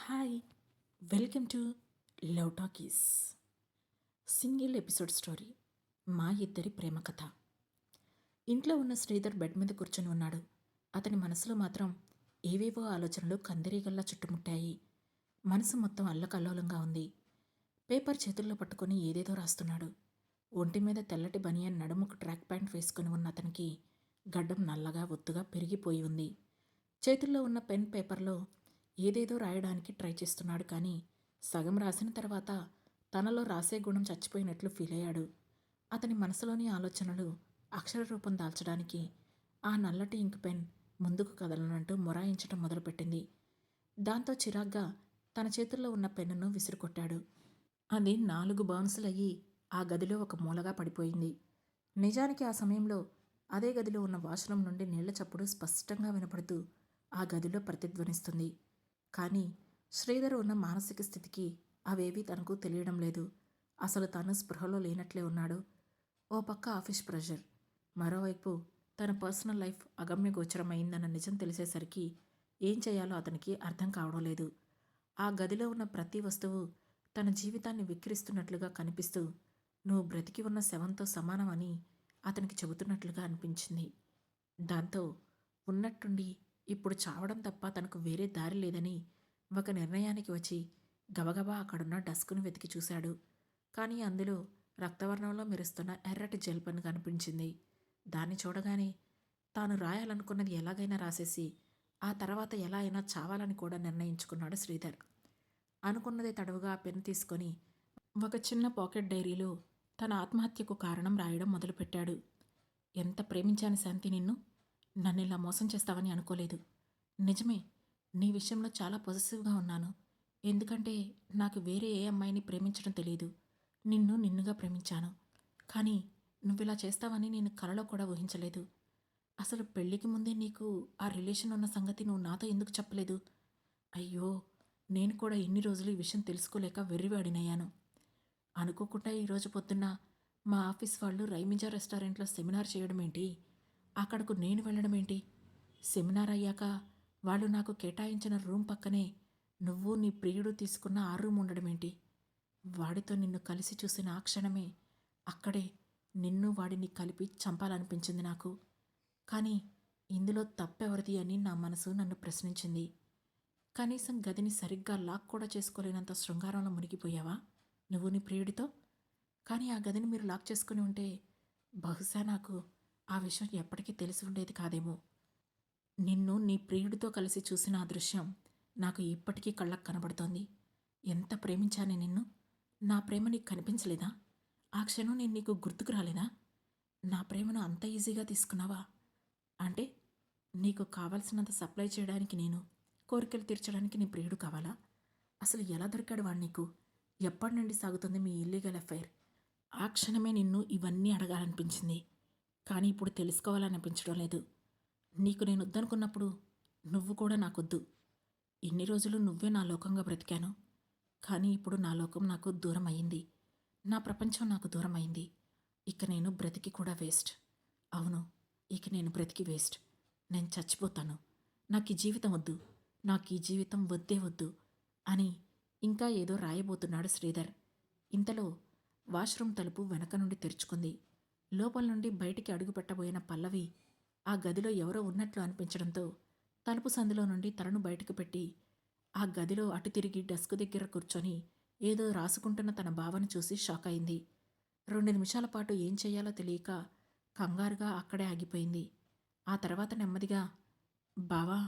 Hi, welcome to love talkies. Single episode story. మా ఇద్దరి ప్రేమ కథ. ఇంట్లో ఉన్న శ్రీధర్ బెడ్ మీద కూర్చొని ఉన్నాడు. అతని మనసులో మాత్రం ఏవేవో ఆలోచనలు కందిరీగల్లా చుట్టుముట్టాయి. మనసు మొత్తం అల్లకల్లోలంగా ఉంది. పేపర్ చేతుల్లో పట్టుకొని ఏదేదో రాస్తున్నాడు. ఒంటి మీద తెల్లటి బనియన్, నడుముకు ట్రాక్ ప్యాంట్ వేసుకుని ఉన్న అతనికి గడ్డం నల్లగా ఒత్తుగా పెరిగిపోయి ఉంది. చేతుల్లో ఉన్న పెన్ పేపర్లో ఏదేదో రాయడానికి ట్రై చేస్తున్నాడు. కానీ సగం రాసిన తర్వాత తనలో రాసే గుణం చచ్చిపోయినట్లు ఫీల్ అయ్యాడు. అతని మనసులోని ఆలోచనలు అక్షర రూపం దాల్చడానికి ఆ నల్లటి ఇంక్ పెన్ ముందుకు కదలనంటూ మొరాయించటం మొదలుపెట్టింది. దాంతో చిరాగ్గా తన చేతుల్లో ఉన్న పెన్నును విసిరికొట్టాడు. అది 4 బౌన్సులయ్యి ఆ గదిలో ఒక మూలగా పడిపోయింది. నిజానికి ఆ సమయంలో అదే గదిలో ఉన్న వాష్రూమ్ నుండి నీళ్ల చప్పుడు స్పష్టంగా వినపడుతూ ఆ గదిలో ప్రతిధ్వనిస్తుంది. కానీ శ్రీధర్ ఉన్న మానసిక స్థితికి అవేవీ తనకు తెలియడం లేదు. అసలు తాను స్పృహలో లేనట్లే ఉన్నాడు. ఓ పక్క ఆఫీస్ ప్రెషర్, మరోవైపు తన పర్సనల్ లైఫ్ అగమ్యగోచరమైందన్న నిజం తెలిసేసరికి ఏం చేయాలో అతనికి అర్థం కావడం లేదు. ఆ గదిలో ఉన్న ప్రతి వస్తువు తన జీవితాన్ని విక్రిస్తున్నట్లుగా కనిపిస్తూ నువ్వు బ్రతికి ఉన్న శవంతో సమానమని అతనికి చెబుతున్నట్లుగా అనిపించింది. దాంతో ఉన్నట్టుండి ఇప్పుడు చావడం తప్ప తనకు వేరే దారి లేదని ఒక నిర్ణయానికి వచ్చి గబగబా అక్కడున్న డస్క్ను వెతికి చూశాడు. కానీ అందులో రక్తవర్ణంలో మెరుస్తున్న ఎర్రటి జెల్ పెన్ కనిపించింది. దాన్ని చూడగానే తాను రాయాలనుకున్నది ఎలాగైనా రాసేసి ఆ తర్వాత ఎలా అయినా చావాలని కూడా నిర్ణయించుకున్నాడు శ్రీధర్. అనుకున్నదే తడవుగా ఆ పెన్ తీసుకొని ఒక చిన్న పాకెట్ డైరీలో తన ఆత్మహత్యకు కారణం రాయడం మొదలుపెట్టాడు. ఎంత ప్రేమించాను శాంతి నిన్ను. నన్నిలా మోసం చేస్తావని అనుకోలేదు. నిజమే, నీ విషయంలో చాలా పొసెసివ్గా ఉన్నాను. ఎందుకంటే నాకు వేరే ఏ అమ్మాయిని ప్రేమించడం తెలియదు. నిన్ను నిన్నుగా ప్రేమించాను. కానీ నువ్విలా చేస్తావని నేను కలలో కూడా ఊహించలేదు. అసలు పెళ్ళికి ముందే నీకు ఆ రిలేషన్ ఉన్న సంగతి నువ్వు నాతో ఎందుకు చెప్పలేదు? అయ్యో, నేను కూడా ఇన్ని రోజులు ఈ విషయం తెలుసుకోలేక వెర్రివాడినయ్యాను. అనుకోకుండా ఈరోజు పొద్దున్న మా ఆఫీస్ వాళ్ళు రైమిజా రెస్టారెంట్లో సెమినార్ చేయడం ఏంటి, అక్కడకు నేను వెళ్ళడం ఏంటి? సెమినార్ అయ్యాక వాళ్ళు నాకు కేటాయించిన రూమ్ పక్కనే నువ్వు నీ ప్రియుడు తీసుకున్న ఆ రూమ్ ఉండడం ఏంటి? వాడితో నిన్ను కలిసి చూసిన ఆ క్షణమే అక్కడే నిన్ను వాడిని కలిపి చంపాలనిపించింది నాకు. కానీ ఇందులో తప్పెవరిది అని నా మనసు నన్ను ప్రశ్నించింది. కనీసం గదిని సరిగ్గా లాక్ కూడా చేసుకోలేనంత శృంగారంలో మునిగిపోయావా నువ్వు నీ ప్రియుడితో? కానీ ఆ గదిని మీరు లాక్ చేసుకుని ఉంటే బహుశా నాకు ఆ విషయం ఎప్పటికీ తెలిసి ఉండేది కాదేమో. నిన్ను నీ ప్రియుడితో కలిసి చూసిన ఆ దృశ్యం నాకు ఇప్పటికీ కళ్ళకు కనబడుతోంది. ఎంత ప్రేమించానే నిన్ను. నా ప్రేమ నీకు కనిపించలేదా? ఆ క్షణం నేను నీకు గుర్తుకు రాలేదా? నా ప్రేమను అంత ఈజీగా తీసుకున్నావా? అంటే నీకు కావలసినంత సప్లై చేయడానికి నేను, కోరికలు తీర్చడానికి నీ ప్రియుడు కావాలా? అసలు ఎలా దొరికాడు వాడు నీకు? ఎప్పటి నుండి సాగుతుంది మీ ఇల్లీగల్ అఫైర్? ఆ క్షణమే నిన్ను ఇవన్నీ అడగాలనిపించింది. కానీ ఇప్పుడు తెలుసుకోవాలనిపించడం లేదు. నీకు నేను వద్దనుకున్నప్పుడు నువ్వు కూడా నాకొద్దు. ఇన్ని రోజులు నువ్వే నా లోకంగా బ్రతికాను. కానీ ఇప్పుడు నా లోకం నాకు దూరం అయింది. నా ప్రపంచం నాకు దూరం అయింది. ఇక నేను బ్రతికి కూడా వేస్ట్. అవును, ఇక నేను బ్రతికి వేస్ట్. నేను చచ్చిపోతాను. నాకు ఈ జీవితం వద్దు. నాకు ఈ జీవితం వద్దే వద్దు అని ఇంకా ఏదో రాయబోతున్నాడు శ్రీధర్. ఇంతలో వాష్రూమ్ తలుపు వెనక నుండి తెరుచుకుంది. లోపల నుండి బయటికి అడుగుపెట్టబోయిన పల్లవి ఆ గదిలో ఎవరో ఉన్నట్లు అనిపించడంతో తలుపు సందులో నుండి తలను బయటకు పెట్టి ఆ గదిలో అటు తిరిగి డస్క్ దగ్గర కూర్చొని ఏదో రాసుకుంటున్న తన బావను చూసి షాక్ అయింది. 2 నిమిషాల పాటు ఏం చెయ్యాలో తెలియక కంగారుగా అక్కడే ఆగిపోయింది. ఆ తర్వాత నెమ్మదిగా, బావా,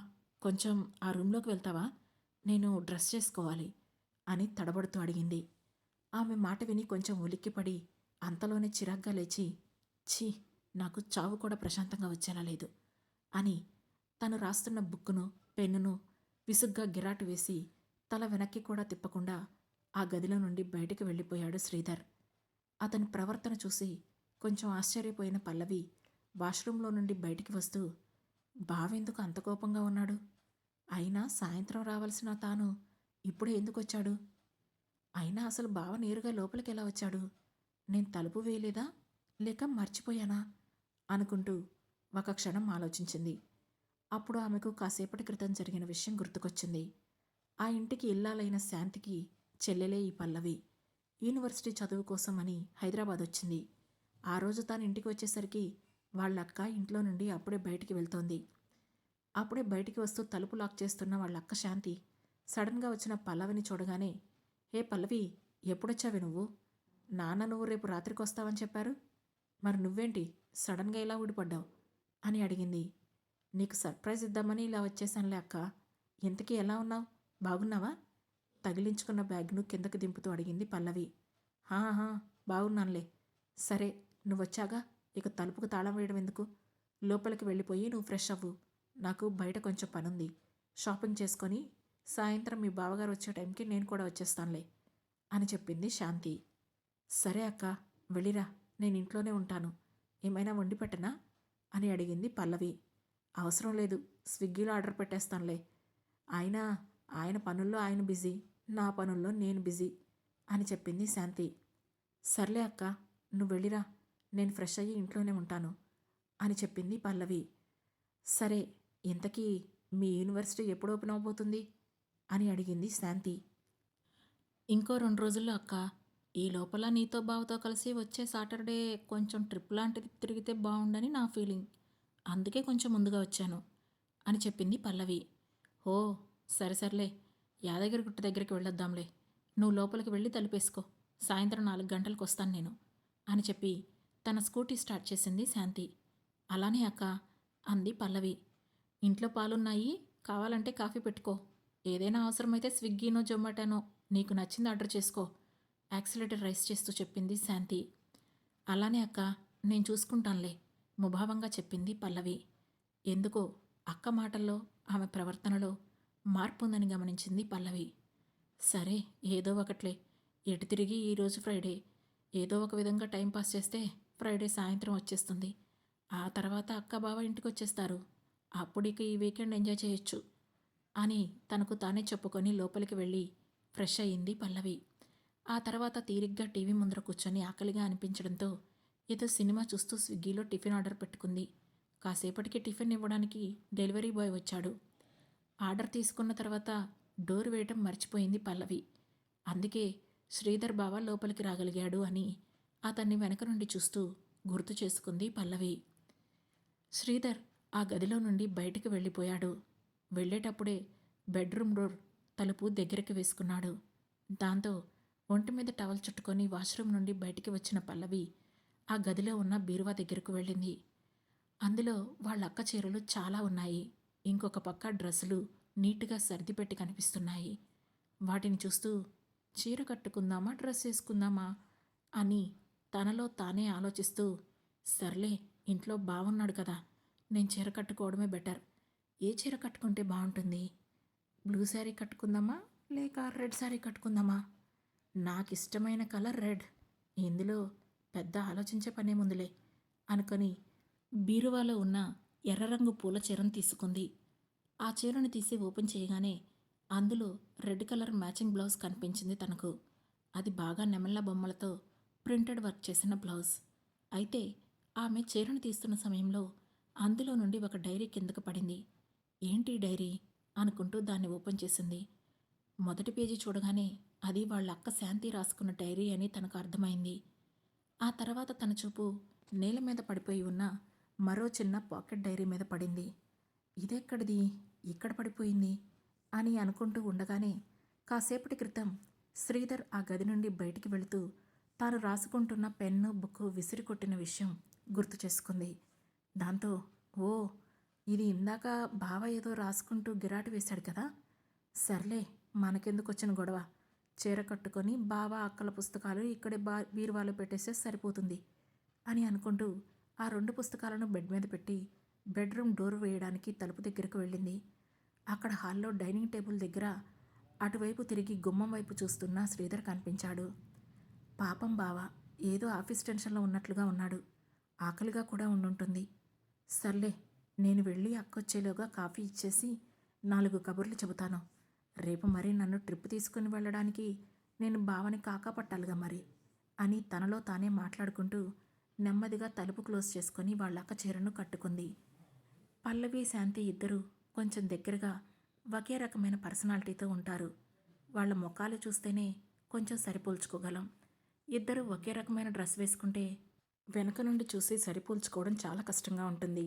కొంచెం ఆ రూంలోకి వెళ్తావా? నేను డ్రెస్ చేసుకోవాలి అని తడబడుతూ అడిగింది. ఆమె మాట విని కొంచెం ఉలిక్కిపడి అంతలోనే చిరాగ్గా లేచి, ఛీ, నాకు చావు కూడా ప్రశాంతంగా వచ్చేలా లేదు అని తను రాస్తున్న బుక్కును, పెన్నును విసుగ్గా గిరాటు వేసి తల వెనక్కి కూడా తిప్పకుండా ఆ గదిలో నుండి బయటికి వెళ్ళిపోయాడు శ్రీధర్. అతని ప్రవర్తన చూసి కొంచెం ఆశ్చర్యపోయిన పల్లవి వాష్రూంలో నుండి బయటికి వస్తూ, బావెందుకు అంత కోపంగా ఉన్నాడు? అయినా సాయంత్రం రావాల్సిన తాను ఇప్పుడే ఎందుకొచ్చాడు? అయినా అసలు బావ నేరుగా లోపలికి ఎలా వచ్చాడు? నేను తలుపు వేయలేదా, లేక మర్చిపోయానా అనుకుంటూ ఒక క్షణం ఆలోచించింది. అప్పుడు ఆమెకు కాసేపటి క్రితం జరిగిన విషయం గుర్తుకొచ్చింది. ఆ ఇంటికి ఇల్లాలైన శాంతికి చెల్లెలే ఈ పల్లవి. యూనివర్సిటీ చదువు కోసం అని హైదరాబాద్ వచ్చింది. ఆ రోజు తాను ఇంటికి వచ్చేసరికి వాళ్ళక్క ఇంట్లో నుండి అప్పుడే బయటికి వెళ్తోంది. అప్పుడే బయటికి వస్తూ తలుపు లాక్ చేస్తున్న వాళ్ళక్క శాంతి సడన్గా వచ్చిన పల్లవిని చూడగానే, హే పల్లవి, ఎప్పుడొచ్చావే నువ్వు? నాన్న నువ్వు రేపు రాత్రికి వస్తావని చెప్పారు. మరి నువ్వేంటి సడన్గా ఇలా ఊడిపడ్డావు అని అడిగింది. నీకు సర్ప్రైజ్ ఇద్దామని ఇలా వచ్చేసానులే అక్క. ఇంతకీ ఎలా ఉన్నావు? బాగున్నావా? తగిలించుకున్న బ్యాగ్ను కిందకు దింపుతూ అడిగింది పల్లవి. హా బాగున్నానులే. సరే, నువ్వొచ్చాగా ఇక తలుపుకు తాళం వేయడం ఎందుకు? లోపలికి వెళ్ళిపోయి నువ్వు ఫ్రెష్ అవ్వు. నాకు బయట కొంచెం పనుంది. షాపింగ్ చేసుకొని సాయంత్రం మీ బావగారు వచ్చే టైంకి నేను కూడా వచ్చేస్తానులే అని చెప్పింది శాంతి. సరే అక్క, వెళ్ళిరా, నేను ఇంట్లోనే ఉంటాను. ఏమైనా వండి పెట్టనా అని అడిగింది పల్లవి. అవసరం లేదు, స్విగ్గీలో ఆర్డర్ పెట్టేస్తానులే. అయినా ఆయన పనుల్లో ఆయన బిజీ, నా పనుల్లో నేను బిజీ అని చెప్పింది శాంతి. సర్లే అక్క, నువ్వు వెళ్ళిరా, నేను ఫ్రెష్ అయ్యి ఇంట్లోనే ఉంటాను అని చెప్పింది పల్లవి. సరే, ఇంతకీ మీ యూనివర్సిటీ ఎప్పుడు ఓపెన్ అవబోతుంది అని అడిగింది శాంతి. ఇంకో 2 రోజుల్లో అక్క. ఈ లోపల నీతో బావతో కలిసి వచ్చే సాటర్డే కొంచెం ట్రిప్ లాంటిది తిరిగితే బాగుండని నా ఫీలింగ్. అందుకే కొంచెం ముందుగా వచ్చాను అని చెప్పింది పల్లవి. ఓ, సరేలే, యాదగిరిగుట్ట దగ్గరికి వెళ్ళొద్దాంలే. నువ్వు లోపలికి వెళ్ళి తలుపేసుకో. సాయంత్రం 4 గంటలకు వస్తాను నేను అని చెప్పి తన స్కూటీ స్టార్ట్ చేసింది శాంతి. అలానే అక్క అంది పల్లవి. ఇంట్లో పాలున్నాయి, కావాలంటే కాఫీ పెట్టుకో. ఏదైనా అవసరమైతే స్విగ్గీనో జొమాటోనో నీకు నచ్చింది ఆర్డర్ చేసుకో, యాక్సిలేటర్ రైస్ చేస్తూ చెప్పింది శాంతి. అలానే అక్క, నేను చూసుకుంటానులే ముభావంగా చెప్పింది పల్లవి. ఎందుకో అక్క మాటల్లో ఆమె ప్రవర్తనలో మార్పు ఉందని గమనించింది పల్లవి. సరే, ఏదో ఒకట్లే, ఎటు తిరిగి ఈరోజు ఫ్రైడే, ఏదో ఒక విధంగా టైంపాస్ చేస్తే ఫ్రైడే సాయంత్రం వచ్చేస్తుంది. ఆ తర్వాత అక్క బావ ఇంటికి వచ్చేస్తారు. అప్పుడు ఇక ఈ వీకెండ్ ఎంజాయ్ చేయొచ్చు అని తనకు తానే చెప్పుకొని లోపలికి వెళ్ళి ఫ్రెష్ అయ్యింది పల్లవి. ఆ తర్వాత తీరిగ్గా టీవీ ముందర కూర్చొని ఆకలిగా అనిపించడంతో ఏదో సినిమా చూస్తూ స్విగ్గీలో టిఫిన్ ఆర్డర్ పెట్టుకుంది. కాసేపటికి టిఫిన్ ఇవ్వడానికి డెలివరీ బాయ్ వచ్చాడు. ఆర్డర్ తీసుకున్న తర్వాత డోర్ వేయటం మర్చిపోయింది పల్లవి. అందుకే శ్రీధర్ బావ లోపలికి రాగలిగాడు అని అతన్ని వెనక నుండి చూస్తూ గుర్తు చేసుకుంది పల్లవి. శ్రీధర్ ఆ గదిలో నుండి బయటికి వెళ్ళిపోయాడు. వెళ్ళేటప్పుడే బెడ్రూమ్ డోర్ తలుపు దగ్గరికి వేసుకున్నాడు. దాంతో ఒంటి మీద టవల్ చుట్టుకొని వాష్రూమ్ నుండి బయటికి వచ్చిన పల్లవి ఆ గదిలో ఉన్న బీరువా దగ్గరకు వెళ్ళింది. అందులో వాళ్ళ అక్క చీరలు చాలా ఉన్నాయి. ఇంకొక పక్క డ్రెస్సులు నీట్గా సర్దిపెట్టి కనిపిస్తున్నాయి. వాటిని చూస్తూ చీర కట్టుకుందామా డ్రెస్ వేసుకుందామా అని తనలో తానే ఆలోచిస్తూ, సర్లే, ఇంట్లో బాగున్నాడు కదా, నేను చీర కట్టుకోవడమే బెటర్. ఏ చీర కట్టుకుంటే బాగుంటుంది? బ్లూ శారీ కట్టుకుందామా లేక రెడ్ శారీ కట్టుకుందామా? నాకు ఇష్టమైన కలర్ రెడ్. ఇందులో పెద్ద ఆలోచించే పనేముందులే అనుకొని బీరువాలో ఉన్న ఎర్ర రంగు పూల చీరను తీసుకుంది. ఆ చీరను తీసి ఓపెన్ చేయగానే అందులో రెడ్ కలర్ మ్యాచింగ్ బ్లౌజ్ కనిపించింది తనకు. అది బాగా నెమళ్ళ బొమ్మలతో ప్రింటెడ్ వర్క్ చేసిన బ్లౌజ్. అయితే ఆమె చీరను తీస్తున్న సమయంలో అందులో నుండి ఒక డైరీ కిందకు పడింది. ఏంటి డైరీ అనుకుంటూ దాన్ని ఓపెన్ చేసింది. మొదటి పేజీ చూడగానే అది వాళ్ళ అక్క శాంతి రాసుకున్న డైరీ అని తనకు అర్థమైంది. ఆ తర్వాత తన చూపు నేల మీద పడిపోయి ఉన్న మరో చిన్న పాకెట్ డైరీ మీద పడింది. ఇదెక్కడిది, ఇక్కడ పడిపోయింది అని అనుకుంటూ ఉండగానే కాసేపటి క్రితం శ్రీధర్ ఆ గది నుండి బయటికి వెళుతూ తాను రాసుకుంటున్న పెన్ను బుక్కు విసిరి కొట్టిన విషయం గుర్తు చేసుకుంది. దాంతో, ఓ, ఇది ఇందాక బావ ఏదో రాసుకుంటూ గిరాటు వేశాడు కదా, సర్లే, మనకెందుకు వచ్చిన గొడవ, చీర కట్టుకొని బావ అక్కల పుస్తకాలు ఇక్కడే బీరువాలో పెట్టేస్తే సరిపోతుంది అని అనుకుంటూ ఆ 2 పుస్తకాలను బెడ్ మీద పెట్టి బెడ్రూమ్ డోర్ వేయడానికి తలుపు దగ్గరకు వెళ్ళింది. అక్కడ హాల్లో డైనింగ్ టేబుల్ దగ్గర అటువైపు తిరిగి గుమ్మం వైపు చూస్తున్న శ్రీధర్ కనిపించాడు. పాపం బావ ఏదో ఆఫీస్ టెన్షన్లో ఉన్నట్లుగా ఉన్నాడు. ఆకలిగా కూడా ఉండుంటుంది. సర్లే, నేను వెళ్ళి అక్కొచ్చేలోగా కాఫీ ఇచ్చేసి 4 కబుర్లు చెబుతాను. రేపు మరి నన్ను ట్రిప్ తీసుకుని వెళ్ళడానికి నేను బావని కాకాపట్టాలిగా మరి అని తనలో తానే మాట్లాడుకుంటూ నెమ్మదిగా తలుపు క్లోజ్ చేసుకొని వాళ్ళక్క చీరను కట్టుకుంది. పల్లవి శాంతి ఇద్దరూ కొంచెం దగ్గరగా ఒకే రకమైన పర్సనాలిటీతో ఉంటారు. వాళ్ళ ముఖాలు చూస్తేనే కొంచెం సరిపోల్చుకోగలం. ఇద్దరు ఒకే రకమైన డ్రెస్ వేసుకుంటే వెనక నుండి చూసి సరిపోల్చుకోవడం చాలా కష్టంగా ఉంటుంది.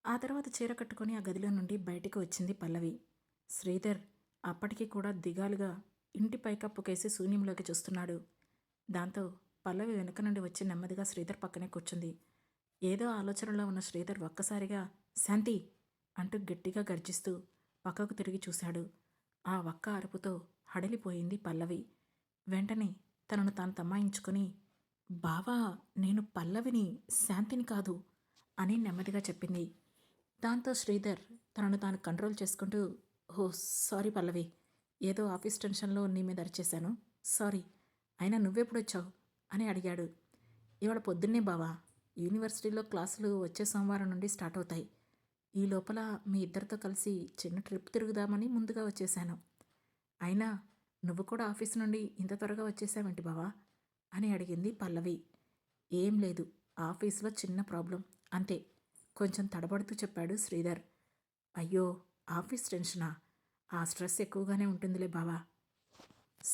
ఆ తర్వాత చీర కట్టుకొని ఆ గదిలో నుండి బయటికి వచ్చింది పల్లవి. శ్రీధర్ అప్పటికి కూడా దిగాలుగా ఇంటి పైకప్పుకేసి శూన్యంలోకి చూస్తున్నాడు. దాంతో పల్లవి వెనక నుండి వచ్చి నెమ్మదిగా శ్రీధర్ పక్కనే కూర్చుంది. ఏదో ఆలోచనలో ఉన్న శ్రీధర్ ఒక్కసారిగా శాంతి అంటూ గట్టిగా గర్జిస్తూ పక్కకు తిరిగి చూశాడు. ఆ ఒక్క అరుపుతో హడలిపోయింది పల్లవి. వెంటనే తనను తాను తమాయించుకొని, బావా, నేను పల్లవిని, శాంతిని కాదు అని నెమ్మదిగా చెప్పింది. దాంతో శ్రీధర్ తనను తాను కంట్రోల్ చేసుకుంటూ, ఓ సారీ పల్లవి, ఏదో ఆఫీస్ టెన్షన్లో నీ మీద అరిచేశాను, సారీ. అయినా నువ్వెప్పుడొచ్చావు అని అడిగాడు. ఇవాళ పొద్దున్నే బావా, యూనివర్సిటీలో క్లాసులు వచ్చే సోమవారం నుండి స్టార్ట్ అవుతాయి. ఈ లోపల మీ ఇద్దరితో కలిసి చిన్న ట్రిప్ తిరుగుదామని ముందుగా వచ్చేశాను. అయినా నువ్వు కూడా ఆఫీస్ నుండి ఇంత త్వరగా వచ్చేసావేంటి బావా అని అడిగింది పల్లవి. ఏం లేదు, ఆఫీస్లో చిన్న ప్రాబ్లం అంతే, కొంచెం తడబడుతూ చెప్పాడు శ్రీధర్. అయ్యో, ఆఫీస్ టెన్షనా? ఆ స్ట్రెస్ ఎక్కువగానే ఉంటుందిలే బావా.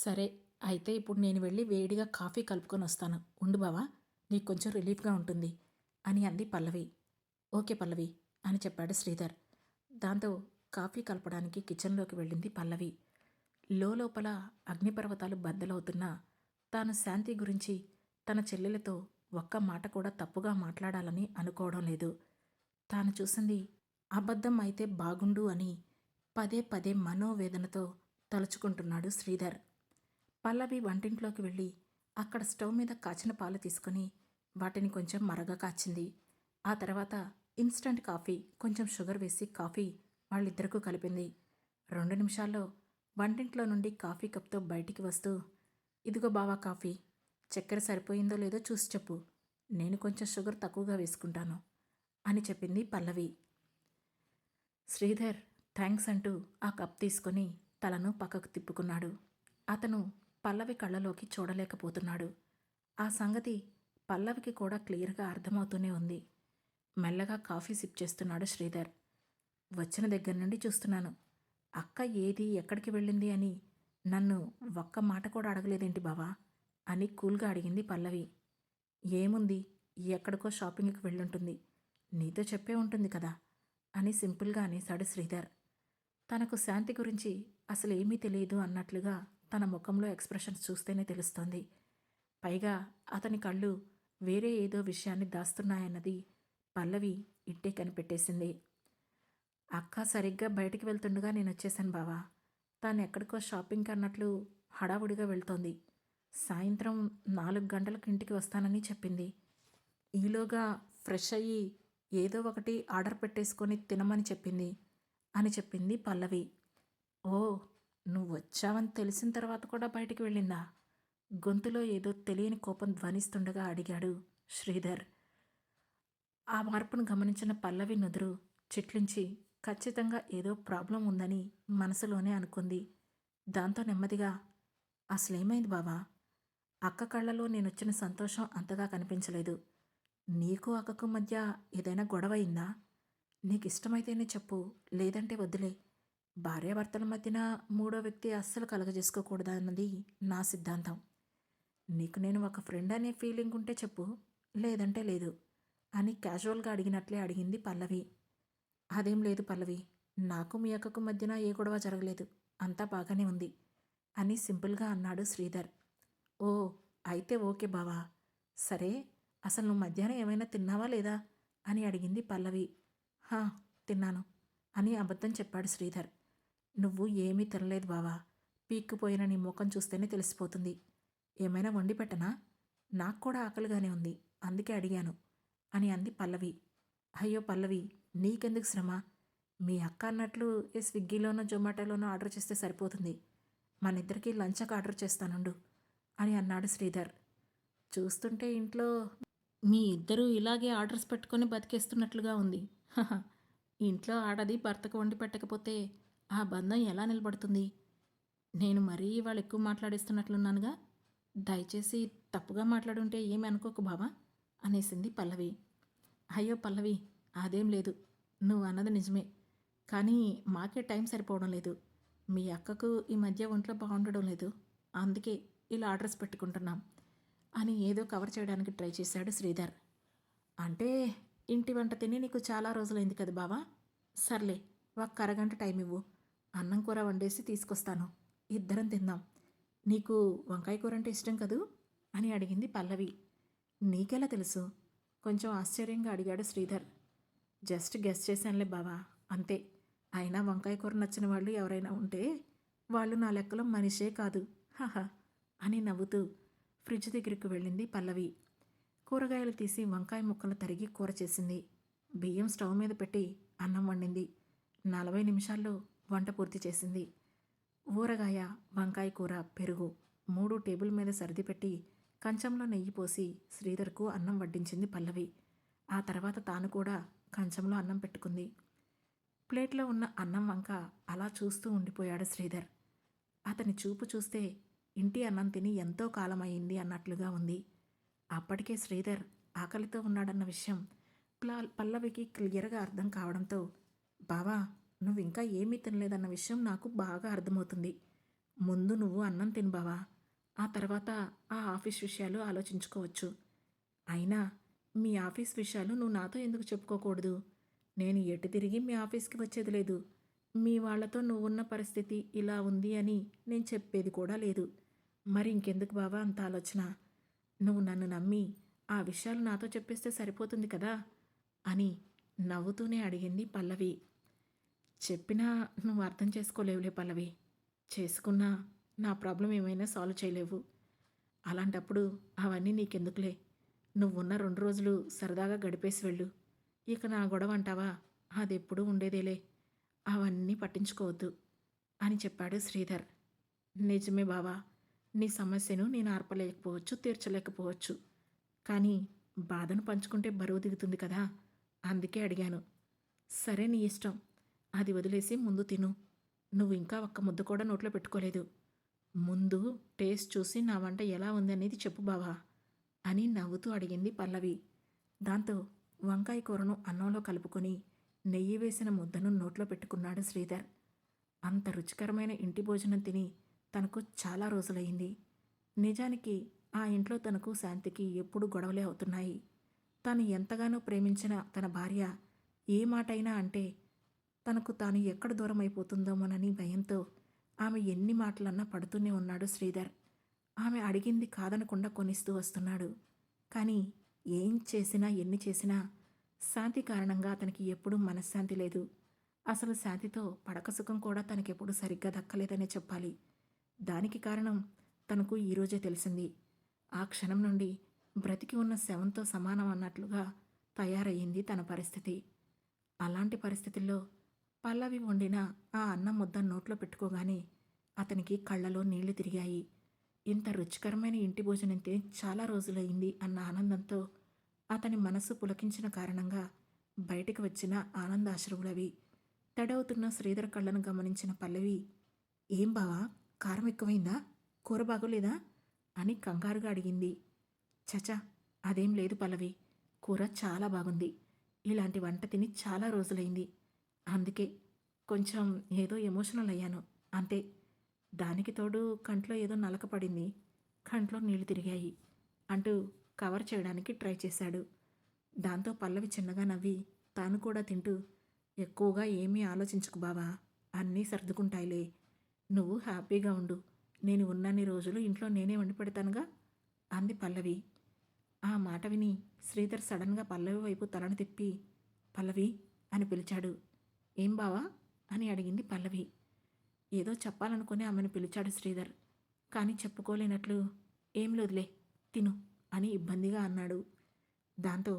సరే, అయితే ఇప్పుడు నేను వెళ్ళి వేడిగా కాఫీ కలుపుకొని వస్తాను, ఉండు బావా, నీకు కొంచెం రిలీఫ్గా ఉంటుంది అని అంది పల్లవి. ఓకే పల్లవి అని చెప్పాడు శ్రీధర్. దాంతో కాఫీ కలపడానికి కిచెన్లోకి వెళ్ళింది పల్లవి. లోపల అగ్నిపర్వతాలు బద్దలవుతున్నా తాను శాంతి గురించి తన చెల్లెలతో ఒక్క మాట కూడా తప్పుగా మాట్లాడాలని అనుకోవడం లేదు. తాను చూసింది అబద్ధం అయితే బాగుండు అని పదే పదే మనోవేదనతో తలుచుకుంటున్నాడు శ్రీధర్. పల్లవి వంటింట్లోకి వెళ్ళి అక్కడ స్టవ్ మీద కాచిన పాలు తీసుకుని వాటిని కొంచెం మరగ కాచింది. ఆ తర్వాత ఇన్స్టంట్ కాఫీ, కొంచెం షుగర్ వేసి కాఫీ వాళ్ళిద్దరికూ కలిపింది. 2 నిమిషాల్లో వంటింట్లో నుండి కాఫీ కప్తో బయటికి వస్తూ, ఇదిగో బావా కాఫీ, చక్కెర సరిపోయిందో లేదో చూసి చెప్పు, నేను కొంచెం షుగర్ తక్కువగా వేసుకుంటాను అని చెప్పింది పల్లవి. శ్రీధర్ థ్యాంక్స్ అంటూ ఆ కప్ తీసుకొని తలను పక్కకు తిప్పుకున్నాడు. అతను పల్లవి కళ్ళలోకి చూడలేకపోతున్నాడు. ఆ సంగతి పల్లవికి కూడా క్లియర్గా అర్థమవుతూనే ఉంది. మెల్లగా కాఫీ సిప్ చేస్తున్నాడు శ్రీధర్. వచ్చిన దగ్గర నుండి చూస్తున్నాను, అక్క ఏది ఎక్కడికి వెళ్ళింది అని నన్ను ఒక్క మాట కూడా అడగలేదేంటి బావా అని కూల్గా అడిగింది పల్లవి. ఏముంది, ఎక్కడికో షాపింగ్కి వెళ్ళుంటుంది, నీతో చెప్పే ఉంటుంది కదా అని సింపుల్గా అనేశాడు శ్రీధర్. తనకు శాంతి గురించి అసలు ఏమీ తెలియదు అన్నట్లుగా తన ముఖంలో ఎక్స్ప్రెషన్స్ చూస్తేనే తెలుస్తోంది. పైగా అతని కళ్ళు వేరే ఏదో విషయాన్ని దాస్తున్నాయన్నది పల్లవి ఇట్టే కనిపెట్టేసింది. అక్క సరిగ్గా బయటికి వెళ్తుండగా నేను వచ్చేసాను బావా. తాను ఎక్కడికో షాపింగ్కి అన్నట్లు హడావుడిగా వెళ్తోంది. సాయంత్రం 4 గంటలకు ఇంటికి వస్తానని చెప్పింది. ఈలోగా ఫ్రెష్ అయ్యి ఏదో ఒకటి ఆర్డర్ పెట్టేసుకొని తినమని చెప్పింది అని చెప్పింది పల్లవి. ఓ, నువ్వు వచ్చావని తెలిసిన తర్వాత కూడా బయటికి వెళ్ళిందా? గొంతులో ఏదో తెలియని కోపం ధ్వనిస్తుండగా అడిగాడు శ్రీధర్. ఆ మార్పును గమనించిన పల్లవి నుదురు చిట్లించి ఖచ్చితంగా ఏదో ప్రాబ్లం ఉందని మనసులోనే అనుకుంది. దాంతో నెమ్మదిగా, అసలేమైంది బావా? అక్క కళ్ళలో నేనొచ్చిన సంతోషం అంతగా కనిపించలేదు. నీకు అక్కకు మధ్య ఏదైనా గొడవ అయిందా? నీకు ఇష్టమైతేనే చెప్పు, లేదంటే వద్దులే. భార్యాభర్తల మధ్యన మూడో వ్యక్తి అస్సలు కలగజేసుకోకూడదన్నది నా సిద్ధాంతం. నీకు నేను ఒక ఫ్రెండ్ అనే ఫీలింగ్ ఉంటే చెప్పు, లేదంటే లేదు అని క్యాజువల్గా అడిగినట్లే అడిగింది పల్లవి. అదేం లేదు పల్లవి, నాకు మీ అక్కకు మధ్యన ఏ గొడవ జరగలేదు, అంతా బాగానే ఉంది అని సింపుల్గా అన్నాడు శ్రీధర్. ఓ, అయితే ఓకే బావా. సరే, అసలు నువ్వు మధ్యాహ్నం ఏమైనా తిన్నావా లేదా అని అడిగింది పల్లవి. హా, తిన్నాను అని అబద్ధం చెప్పాడు శ్రీధర్. నువ్వు ఏమీ తినలేదు బావా, పీక్కుపోయిన నీ ముఖం చూస్తేనే తెలిసిపోతుంది. ఏమైనా వండి పెట్టనా? నాకు కూడా ఆకలిగానే ఉంది, అందుకే అడిగాను అని అంది పల్లవి. అయ్యో పల్లవి, నీకెందుకు శ్రమ? మీ అక్క అన్నట్లు ఏ స్విగ్గీలోనో జొమాటోలోనో ఆర్డర్ చేస్తే సరిపోతుంది. మన ఇద్దరికీ లంచ్కి ఆర్డర్ చేస్తానుండు అని అన్నాడు శ్రీధర్. చూస్తుంటే ఇంట్లో మీ ఇద్దరూ ఇలాగే ఆర్డర్స్ పెట్టుకొని బతికేస్తున్నట్లుగా ఉంది. హహ, ఇంట్లో ఆడది భర్తకు వండి పెట్టకపోతే ఆ బంధం ఎలా నిలబడుతుంది? నేను మరీ ఇవాళ ఎక్కువ మాట్లాడేస్తున్నట్లున్నానుగా, దయచేసి తప్పుగా మాట్లాడుంటే ఏమి అనుకోకు బావా అనేసింది పల్లవి. అయ్యో పల్లవి, అదేం లేదు, నువ్వు అన్నది నిజమే. కానీ మాకే టైం సరిపోవడం లేదు. మీ అక్కకు ఈ మధ్య ఒంట్లో బాగుండడం లేదు. అందుకే ఇలా ఆర్డర్స్ పెట్టుకుంటున్నాం అని ఏదో కవర్ చేయడానికి ట్రై చేశాడు శ్రీధర్. అంటే ఇంటి వంట తిని నీకు చాలా రోజులైంది కదా బావా. సర్లే, ఒక్క అరగంట టైం ఇవ్వు. అన్నం కూర వండేసి తీసుకొస్తాను. ఇద్దరం తిందాం. నీకు వంకాయ కూర అంటే ఇష్టం కదూ అని అడిగింది పల్లవి. నీకెలా తెలుసు? కొంచెం ఆశ్చర్యంగా అడిగాడు శ్రీధర్. జస్ట్ గెస్ చేశానులే బావా, అంతే. అయినా వంకాయ కూర నచ్చిన వాళ్ళు ఎవరైనా ఉంటే వాళ్ళు నా లెక్కలో మనిషే కాదు, హహ అని నవ్వుతూ ఫ్రిడ్జ్ దగ్గరికి వెళ్ళింది పల్లవి. కూరగాయలు తీసి వంకాయ ముక్కలు తరిగి కూర చేసింది. బియ్యం స్టవ్ మీద పెట్టి అన్నం వండింది. 40 నిమిషాల్లో వంట పూర్తి చేసింది. ఊరగాయ, వంకాయ కూర, పెరుగు 3 టేబుల్ మీద సర్దిపెట్టి కంచంలో నెయ్యి పోసి శ్రీధర్కు అన్నం వడ్డించింది పల్లవి. ఆ తర్వాత తాను కూడా కంచంలో అన్నం పెట్టుకుంది. ప్లేట్లో ఉన్న అన్నం వంక అలా చూస్తూ ఉండిపోయాడు శ్రీధర్. అతని చూపు చూస్తే ఇంటి అన్నం తిని ఎంతో కాలమయ్యింది అన్నట్లుగా ఉంది. అప్పటికే శ్రీధర్ ఆకలితో ఉన్నాడన్న విషయం పల్లవికి క్లియర్గా అర్థం కావడంతో, బావా, నువ్వు ఇంకా ఏమీ తినలేదన్న విషయం నాకు బాగా అర్థమవుతుంది. ముందు నువ్వు అన్నం తిను బావా. ఆ తర్వాత ఆ ఆఫీస్ విషయాలు ఆలోచించుకోవచ్చు. అయినా మీ ఆఫీస్ విషయాలు నువ్వు నాతో ఎందుకు చెప్పుకోకూడదు? నేను ఎటు తిరిగి మీ ఆఫీస్కి వచ్చేది లేదు. మీ వాళ్లతో నువ్వున్న పరిస్థితి ఇలా ఉంది అని నేను చెప్పేది కూడా లేదు. మరి ఇంకెందుకు బావా అంత ఆలోచన? నువ్వు నన్ను నమ్మి ఆ విషయాలు నాతో చెప్పేస్తే సరిపోతుంది కదా అని నవ్వుతూనే అడిగింది పల్లవి. చెప్పినా నువ్వు అర్థం చేసుకోలేవులే పల్లవి. చేసుకున్నా నా ప్రాబ్లం ఏమైనా సాల్వ్ చేయలేవు. అలాంటప్పుడు అవన్నీ నీకెందుకులే. నువ్వున్న 2 రోజులు సరదాగా గడిపేసి వెళ్ళు. ఇక నా గొడవ అంటావా, అదెప్పుడూ ఉండేదేలే. అవన్నీ పట్టించుకోవద్దు అని చెప్పాడు శ్రీధర్. నిజమే బావా, నీ సమస్యను నేను ఆర్పలేకపోవచ్చు, తీర్చలేకపోవచ్చు. కానీ బాధను పంచుకుంటే బరువు దిగుతుంది కదా, అందుకే అడిగాను. సరే, నీ ఇష్టం. అది వదిలేసి ముందు తిను. నువ్వు ఇంకా ఒక్క ముద్ద కూడా నోట్లో పెట్టుకోలేదు. ముందు టేస్ట్ చూసి నా వంట ఎలా ఉంది అనేది చెప్పు బావా అని నవ్వుతూ అడిగింది పల్లవి. దాంతో వంకాయ కూరను అన్నంలో కలుపుకొని నెయ్యి వేసిన ముద్దను నోట్లో పెట్టుకున్నాడు శ్రీధర్. అంత రుచికరమైన ఇంటి భోజనం తిని తనకు చాలా రోజులయ్యింది. నిజానికి ఆ ఇంట్లో తనకు శాంతికి ఎప్పుడూ గొడవలే అవుతున్నాయి. తాను ఎంతగానో ప్రేమించిన తన భార్య ఏ మాటైనా అంటే తనకు తాను ఎక్కడ దూరం అయిపోతుందోమోనని భయంతో ఆమె ఎన్ని మాటలన్నా పడుతూనే ఉన్నాడు శ్రీధర్. ఆమె అడిగింది కాదనకుండా కొనిస్తూ వస్తున్నాడు. కానీ ఏం చేసినా ఎన్ని చేసినా శాంతి కారణంగా అతనికి ఎప్పుడూ మనశ్శాంతి లేదు. అసలు శాంతితో పడక సుఖం కూడా తనకెప్పుడు సరిగ్గా దక్కలేదనే చెప్పాలి. దానికి కారణం తనకు ఈరోజే తెలిసింది. ఆ క్షణం నుండి బ్రతికి ఉన్న శవంతో సమానం అన్నట్లుగా తయారయ్యింది తన పరిస్థితి. అలాంటి పరిస్థితుల్లో పల్లవి వండిన ఆ అన్నం ముద్ద నోట్లో పెట్టుకోగానే అతనికి కళ్ళలో నీళ్లు తిరిగాయి. ఇంత రుచికరమైన ఇంటి భోజనం తిని చాలా రోజులయ్యింది అన్న ఆనందంతో అతని మనస్సు పులకించిన కారణంగా బయటికి వచ్చిన ఆనందాశ్రువులవి. తడవుతున్న శ్రీధర్ కళ్ళను గమనించిన పల్లవి, ఏం బావా, కారం ఎక్కువైందా? కూర బాగోలేదా అని కంగారుగా అడిగింది. చచా, అదేం లేదు పల్లవి. కూర చాలా బాగుంది. ఇలాంటి వంట తిని చాలా రోజులైంది. అందుకే కొంచెం ఏదో ఎమోషనల్ అయ్యాను, అంతే. దానికి తోడు కంట్లో ఏదో నలక పడింది, కంట్లో నీళ్లు తిరిగాయి అంటూ కవర్ చేయడానికి ట్రై చేశాడు. దాంతో పల్లవి చిన్నగా నవ్వి తాను కూడా తింటూ, ఎక్కువగా ఏమీ ఆలోచించకు బావా, అన్నీ సర్దుకుంటాయిలే. నువ్వు హ్యాపీగా ఉండు. నేను ఉన్నన్ని రోజులు ఇంట్లో నేనే వండి పెడతానుగా అంది పల్లవి. ఆ మాట విని శ్రీధర్ సడన్గా పల్లవి వైపు తలను తిప్పి, పల్లవి అని పిలిచాడు. ఏం బావా అని అడిగింది పల్లవి. ఏదో చెప్పాలనుకుని ఆమెను పిలిచాడు శ్రీధర్. కానీ చెప్పుకోలేనట్లు, ఏం లేదులే, తిను అని ఇబ్బందిగా అన్నాడు. దాంతో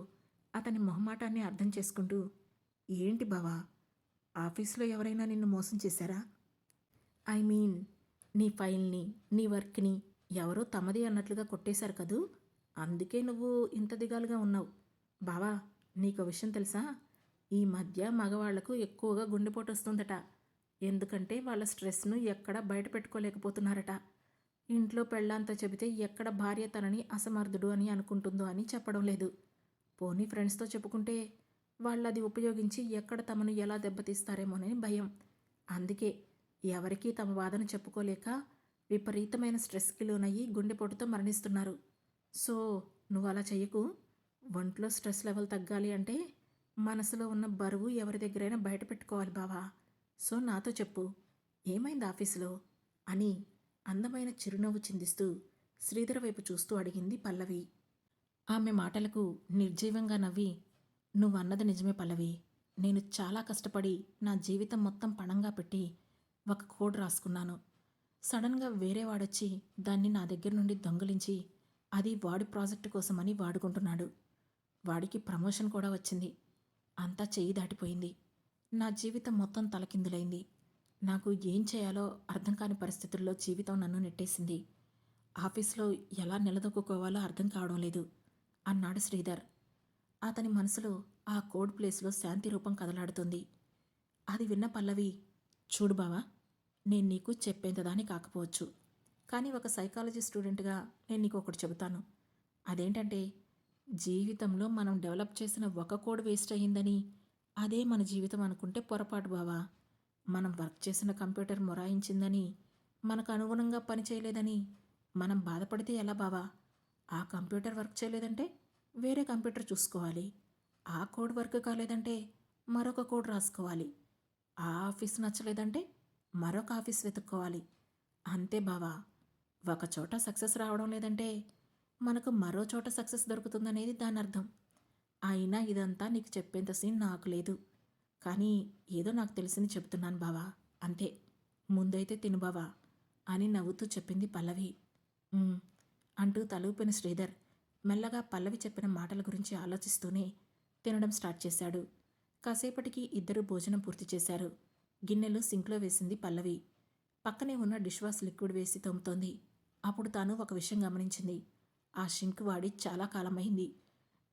అతని మొహమాటాన్ని అర్థం చేసుకుంటూ, ఏంటి బావా, ఆఫీస్లో ఎవరైనా నిన్ను మోసం చేశారా? ఐ మీన్, నీ ఫైల్ని, నీ వర్క్ని ఎవరో తమది అన్నట్లుగా కొట్టేశారు కదూ, అందుకే నువ్వు ఇంత దిగాలుగా ఉన్నావు. బావా, నీకో విషయం తెలుసా? ఈ మధ్య మగవాళ్లకు ఎక్కువగా గుండెపోటు వస్తుందట. ఎందుకంటే వాళ్ళ స్ట్రెస్ను ఎక్కడ బయట పెట్టుకోలేకపోతున్నారట. ఇంట్లో పెళ్ళాంతో చెబితే ఎక్కడ భార్య తనని అసమర్థుడు అని అనుకుంటుందో అని చెప్పడం లేదు. పోనీ ఫ్రెండ్స్తో చెప్పుకుంటే వాళ్ళది ఉపయోగించి ఎక్కడ తమను ఎలా దెబ్బతీస్తారేమోనని భయం. అందుకే ఎవరికీ తమ బాధను చెప్పుకోలేక విపరీతమైన స్ట్రెస్కి లోనయ్యి గుండెపోటుతో మరణిస్తున్నారు. సో నువ్వు అలా చెయ్యకు. ఒంట్లో స్ట్రెస్ లెవెల్ తగ్గాలి అంటే మనసులో ఉన్న బరువు ఎవరి దగ్గరైనా బయట పెట్టుకోవాలి బావా. సో నాతో చెప్పు, ఏమైంది ఆఫీసులో అని అందమైన చిరునవ్వు చిందిస్తూ శ్రీధర్ వైపు చూస్తూ అడిగింది పల్లవి. ఆమె మాటలకు నిర్జీవంగా నవ్వి, నువ్వన్నది నిజమే పల్లవి. నేను చాలా కష్టపడి నా జీవితం మొత్తం పణంగా పెట్టి ఒక కోడ్ రాసుకున్నాను. సడన్గా వేరే వాడొచ్చి దాన్ని నా దగ్గర నుండి దొంగిలించి అది వాడి ప్రాజెక్టు కోసమని వాడుకుంటున్నాడు. వాడికి ప్రమోషన్ కూడా వచ్చింది. అంతా చెయ్యి దాటిపోయింది. నా జీవితం మొత్తం తలకిందులైంది. నాకు ఏం చేయాలో అర్థం కాని పరిస్థితుల్లో జీవితం నన్ను నెట్టేసింది. ఆఫీస్లో ఎలా నిలదొక్కుకోవాలో అర్థం కావడం లేదు అన్నాడు శ్రీధర్. అతని మనసులో ఆ కోడ్ ప్లేస్లో శాంతి రూపం కదలాడుతుంది. అది విన్న పల్లవి, చూడు బావా, నేను నీకు చెప్పేంతదాని కాకపోవచ్చు, కానీ ఒక సైకాలజీ స్టూడెంట్గా నేను నీకు ఒకటి చెబుతాను. అదేంటంటే, జీవితంలో మనం డెవలప్ చేసిన ఒక కోడ్ వేస్ట్ అయ్యిందని అదే మన జీవితం అనుకుంటే పొరపాటు బావా. మనం వర్క్ చేసిన కంప్యూటర్ మొరాయించిందని, మనకు అనుగుణంగా పని చేయలేదని మనం బాధపడితే ఎలా బావా? ఆ కంప్యూటర్ వర్క్ చేయలేదంటే వేరే కంప్యూటర్ చూసుకోవాలి. ఆ కోడ్ వర్క్ కాలేదంటే మరొక కోడ్ రాసుకోవాలి. ఆ ఆఫీస్ నచ్చలేదంటే మరొక ఆఫీస్ వెతుక్కోవాలి. అంతే బావా. ఒకచోట సక్సెస్ రావడం లేదంటే మనకు మరో చోట సక్సెస్ దొరుకుతుందనేది దాని అర్థం. అయినా ఇదంతా నీకు చెప్పేంత సీన్ నాకు లేదు. కానీ ఏదో నాకు తెలిసింది చెప్తున్నాను బావా, అంతే. ముందైతే తిను బావా అని నవ్వుతూ చెప్పింది పల్లవి. "ఉమ్" అంటూ తలూపిన శ్రీధర్ మెల్లగా పల్లవి చెప్పిన మాటల గురించి ఆలోచిస్తూనే తినడం స్టార్ట్ చేశాడు. కాసేపటికి ఇద్దరు భోజనం పూర్తి చేశారు. గిన్నెలు సింక్లో వేసింది పల్లవి. పక్కనే ఉన్న డిష్ వాష్ లిక్విడ్ వేసి తోముతోంది. అప్పుడు తాను ఒక విషయం గమనించింది. ఆ షింక్ వాడి చాలా కాలమైంది.